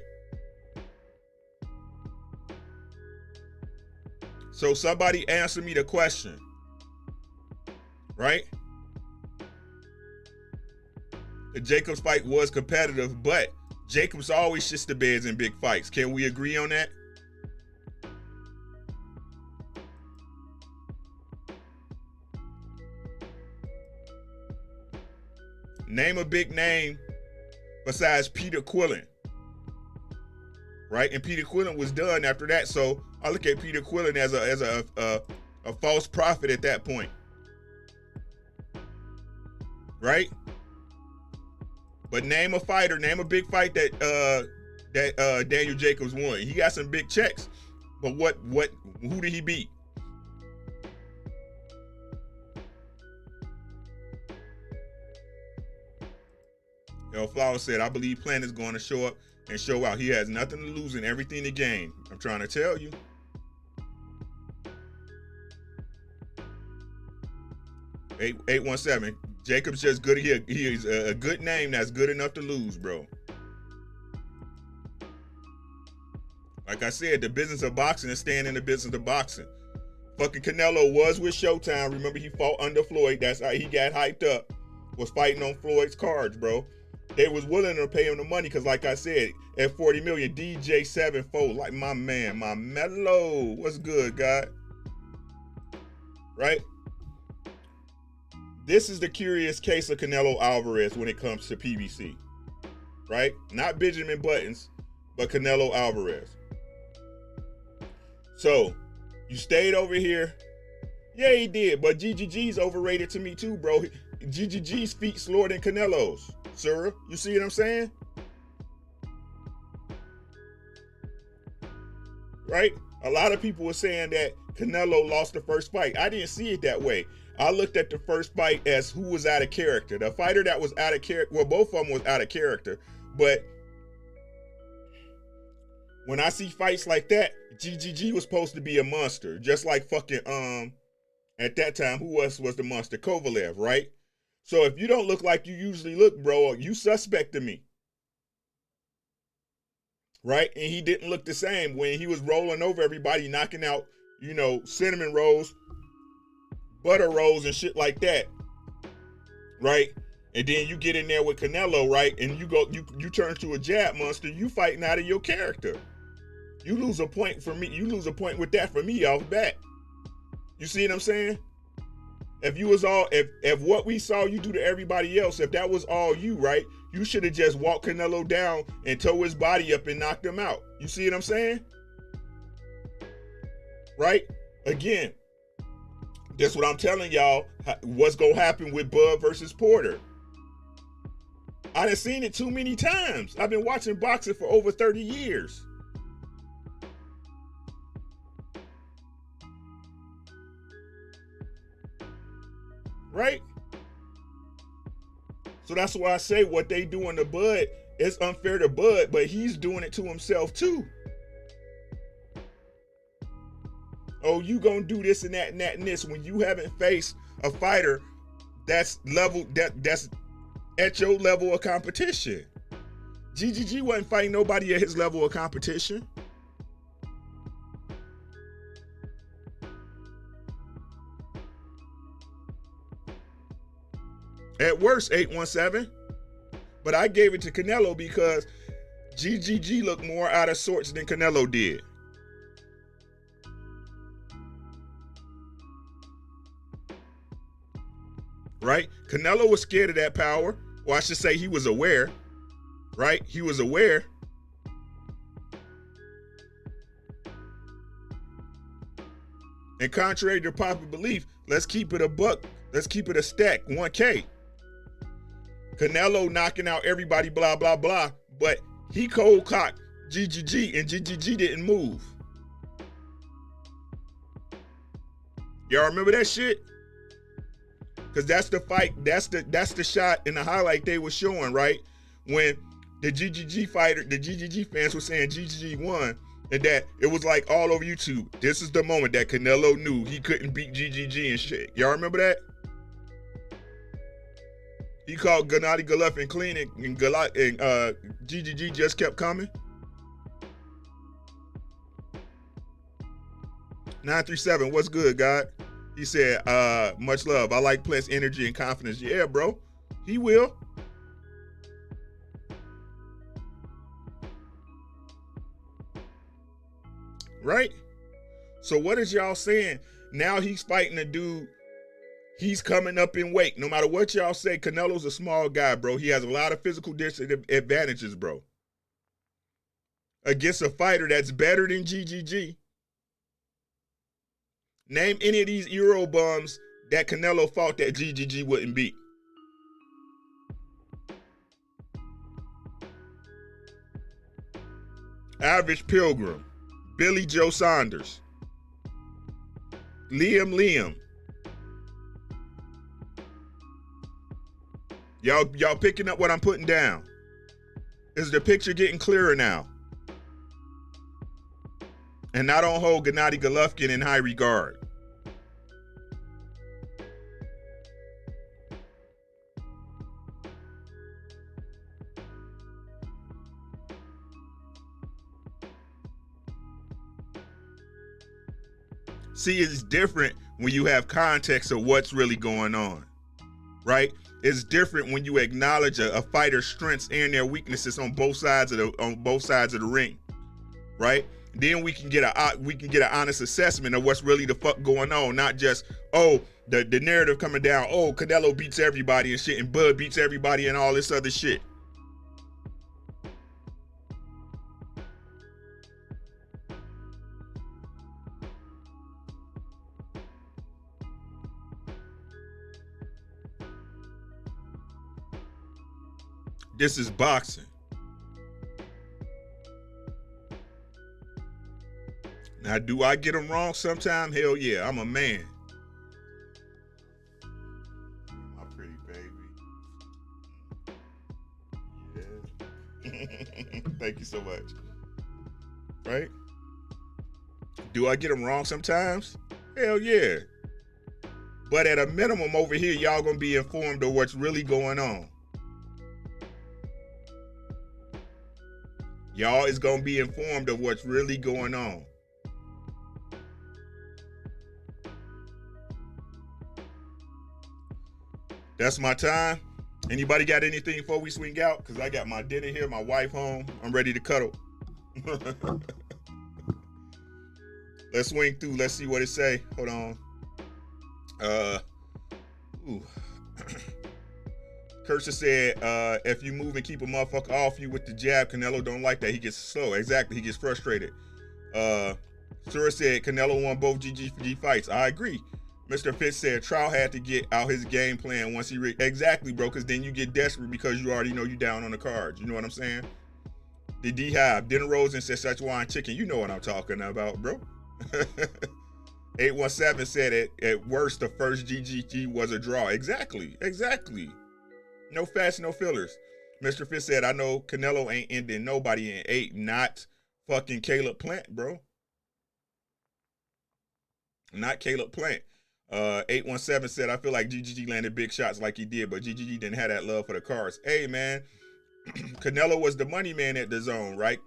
So somebody answer me the question, right? The Jacobs fight was competitive, but Jacobs always shits the beds in big fights. Can we agree on that? Name a big name besides Peter Quillen, right? And Peter Quillen was done after that, so I look at Peter Quillen as a false prophet at that point, right? But name a fighter, name a big fight that Daniel Jacobs won. He got some big checks, but who did he beat? El Flower said, I believe Plant is going to show up and show out. He has nothing to lose and everything to gain. I'm trying to tell you. Eight 817. Jacob's just good. He is a good name that's good enough to lose, bro. Like I said, the business of boxing is staying in the business of boxing. Fucking Canelo was with Showtime. Remember, he fought under Floyd. That's how he got hyped up. Was fighting on Floyd's cards, bro. They was willing to pay him the money because, like I said, at 40 million, DJ 7-4, like my man, my Mellow. What's good, God? Right? This is the curious case of Canelo Alvarez when it comes to PBC, right? Not Benjamin Buttons, but Canelo Alvarez. So, you stayed over here. Yeah, he did, but GGG's overrated to me too, bro. GGG's feet slower than Canelo's, sir. You see what I'm saying? Right? A lot of people were saying that Canelo lost the first fight. I didn't see it that way. I looked at the first fight as who was out of character. The fighter that was out of character, well, both of them was out of character. But when I see fights like that, GGG was supposed to be a monster. Just like fucking, at that time, who was the monster? Kovalev, right? So if you don't look like you usually look, bro, you suspect to me. Right? And he didn't look the same when he was rolling over everybody, knocking out, you know, cinnamon rolls, butter rolls and shit like that, right? And then you get in there with Canelo, right? And you turn to a jab monster. You fighting out of your character. You lose a point for me. You lose a point with that for me off bat. You see what I'm saying? If you was all, if what we saw you do to everybody else, if that was all you, right, you should have just walked Canelo down and tore his body up and knocked him out. You see what I'm saying? Right? Again, that's what I'm telling y'all, what's going to happen with Bud versus Porter. I done seen it too many times. I've been watching boxing for over 30 years. Right? So that's why I say what they doing to Bud is unfair to Bud, but he's doing it to himself too. Oh, you gonna do this and that and that and this when you haven't faced a fighter that's that's at your level of competition. GGG wasn't fighting nobody at his level of competition. At worst, 817. But I gave it to Canelo because GGG looked more out of sorts than Canelo did. Right? Canelo was scared of that power. Or I should say he was aware. Right? He was aware. And contrary to popular belief, let's keep it a buck. Let's keep it a stack. 1K. Canelo knocking out everybody, blah, blah, blah. But he cold cocked GGG and GGG didn't move. Y'all remember that shit? Because that's the fight, that's the shot in the highlight they were showing, right? When the GGG fighter, the GGG fans were saying GGG won, and that it was like all over YouTube. This is the moment that Canelo knew he couldn't beat GGG and shit. Y'all remember that? He called Gennady Golovkin clean and GGG just kept coming. 937, what's good, God? He said, much love. I like Plant's energy and confidence. Yeah, bro. He will. Right? So what is y'all saying? Now he's fighting a dude. He's coming up in weight. No matter what y'all say, Canelo's a small guy, bro. He has a lot of physical disadvantages, bro. Against a fighter that's better than GGG. Name any of these Euro bums that Canelo fought that GGG wouldn't beat. Average Pilgrim, Billy Joe Saunders, Liam. Y'all picking up what I'm putting down? Is the picture getting clearer now? And I don't hold Gennady Golovkin in high regard. See, it's different when you have context of what's really going on, right? It's different when you acknowledge a fighter's strengths and their weaknesses on both sides of the ring, right? Then we can get an honest assessment of what's really the fuck going on, not just the narrative coming down. Oh, Canelo beats everybody and shit, and Bud beats everybody and all this other shit. This is boxing. Now, do I get them wrong sometime? Hell yeah, I'm a man. My pretty baby. Yeah. Thank you so much. Right? Do I get them wrong sometimes? Hell yeah. But at a minimum over here, y'all gonna be informed of what's really going on. Y'all is gonna be informed of what's really going on. That's my time. Anybody got anything before we swing out? Because I got my dinner here, my wife home. I'm ready to cuddle. Let's swing through. Let's see what it say. Hold on. Ooh. Cursor said, if you move and keep a motherfucker off you with the jab, Canelo don't like that. He gets slow. Exactly. He gets frustrated. Sura said, Canelo won both GG fights. I agree. Mr. Fitz said, Trout had to get out his game plan once he... Exactly, bro, because then you get desperate because you already know you down on the cards. You know what I'm saying? The D-Hive. Dinner Rosen said, Szechuan chicken. You know what I'm talking about, bro. 817 said, at worst, the first GGG was a draw. Exactly. Exactly. No fast, no fillers. Mr. Fitz said, I know Canelo ain't ending nobody in 8. Not fucking Caleb Plant, bro. Not Caleb Plant. 817 said, I feel like GGG landed big shots like he did, but GGG didn't have that love for the cards. Hey, man, Canelo was the money man at the zone, right?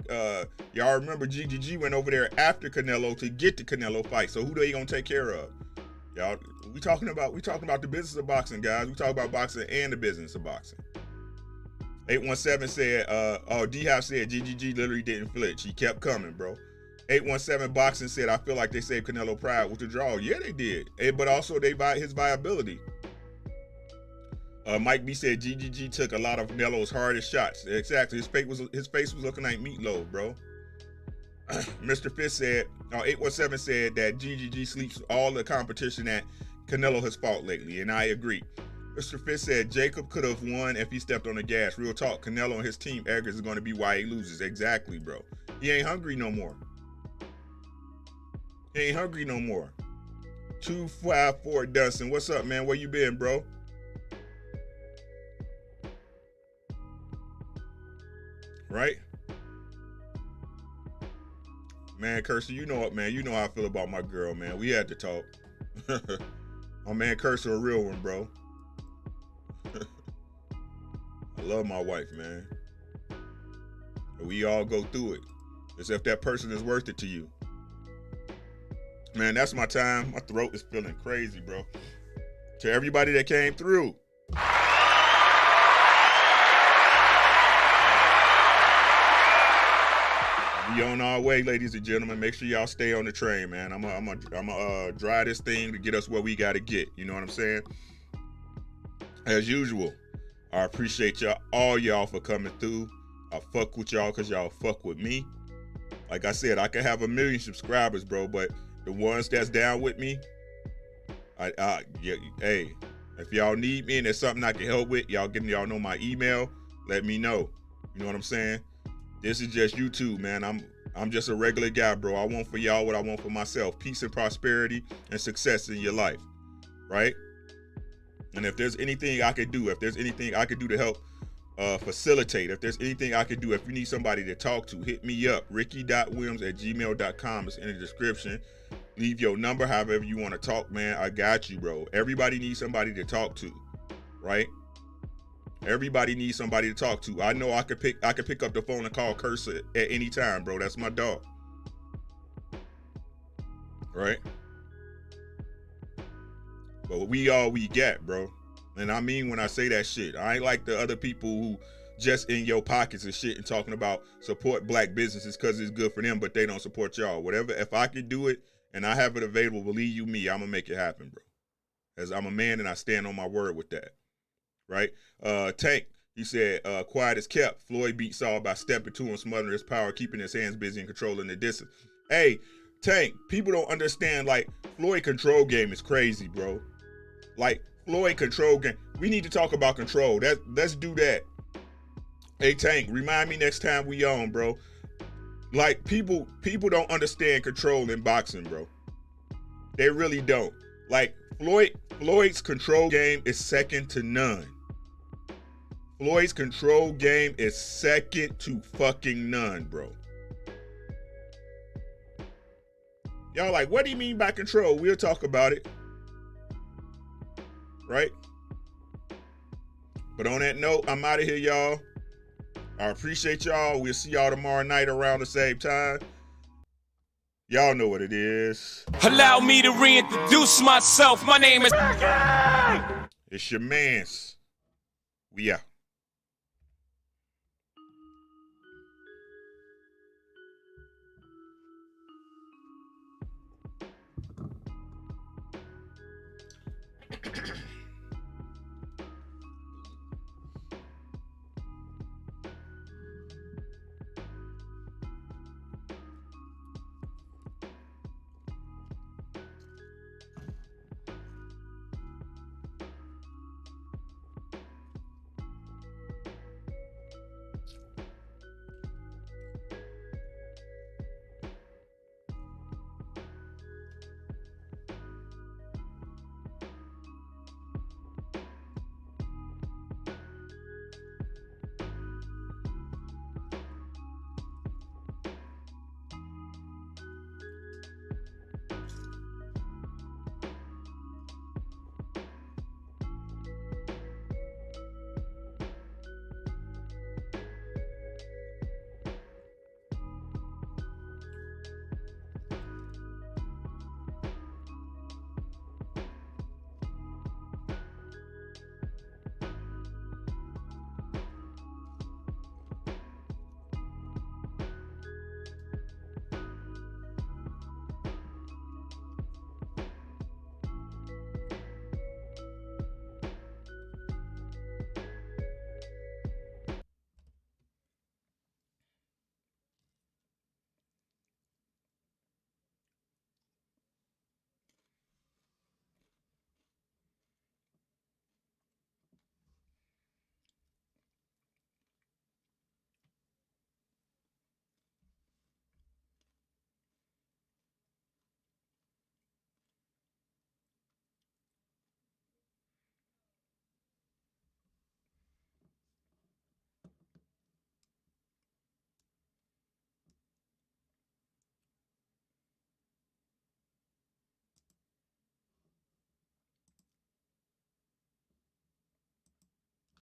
Y'all remember GGG went over there after Canelo to get the Canelo fight. So who they gonna take care of? Y'all, we talking about the business of boxing, guys. We talk about boxing and the business of boxing. 817 said, D-Hop said GGG literally didn't flinch. He kept coming, bro. 817 Boxing said, I feel like they saved Canelo Pride with the draw. Yeah, they did. But also his viability. Mike B said GGG took a lot of Canelo's hardest shots. Exactly. His face was looking like meatloaf, bro. Mr. Fitz said, 817 said that GGG sleeps all the competition that Canelo has fought lately, and I agree. Mr. Fitz said Jacob could have won if he stepped on the gas. Real talk, Canelo and his team arrogance is going to be why he loses. Exactly, bro. He ain't hungry no more. He ain't hungry no more. 254 Dustin. What's up, man? Where you been, bro? Right? Man, Cursor, you know what, man? You know how I feel about my girl, man. We had to talk. My man Cursor, a real one, bro. I love my wife, man. We all go through it. As if that person is worth it to you. Man, that's my time. My throat is feeling crazy, bro. To everybody that came through. We on our way, ladies and gentlemen. Make sure y'all stay on the train, man. I'm gonna drive this thing to get us where we gotta get. You know what I'm saying? As usual, I appreciate all y'all for coming through. I fuck with y'all because y'all fuck with me. Like I said, I could have 1 million subscribers, bro, but the ones that's down with me, hey, if y'all need me and there's something I can help with, y'all know my email. Let me know. You know what I'm saying? This is just YouTube, man. I'm just a regular guy, bro. I want for y'all what I want for myself: peace and prosperity and success in your life, right? And if there's anything I could do, to help facilitate, if there's anything I could do, if you need somebody to talk to, hit me up. ricky.williams@gmail.com. It's in the description. Leave your number, however you want to talk, man. I got you, bro. Everybody needs somebody to talk to, right? Everybody needs somebody to talk to. I know I could pick up the phone and call Cursor at any time, bro. That's my dog. Right? But we all we got, bro. And I mean when I say that shit. I ain't like the other people who just in your pockets and shit and talking about support black businesses because it's good for them, but they don't support y'all. Whatever. If I could do it and I have it available, believe you me, I'm gonna make it happen, bro. As I'm a man and I stand on my word with that. Right? Tank, he said, quiet as kept. Floyd beat Saul by stepping to him, smothering his power, keeping his hands busy and controlling the distance. Hey, Tank, people don't understand, like, Floyd control game is crazy, bro. Like, Floyd control game. We need to talk about control. Let's do that. Hey, Tank, remind me next time we on, bro. Like, people don't understand control in boxing, bro. They really don't. Like, Floyd's control game is second to none. Floyd's control game is second to fucking none, bro. Y'all like, what do you mean by control? We'll talk about it. Right? But on that note, I'm out of here, y'all. I appreciate y'all. We'll see y'all tomorrow night around the same time. Y'all know what it is. Allow me to reintroduce myself. My name is... It's your mans. We out.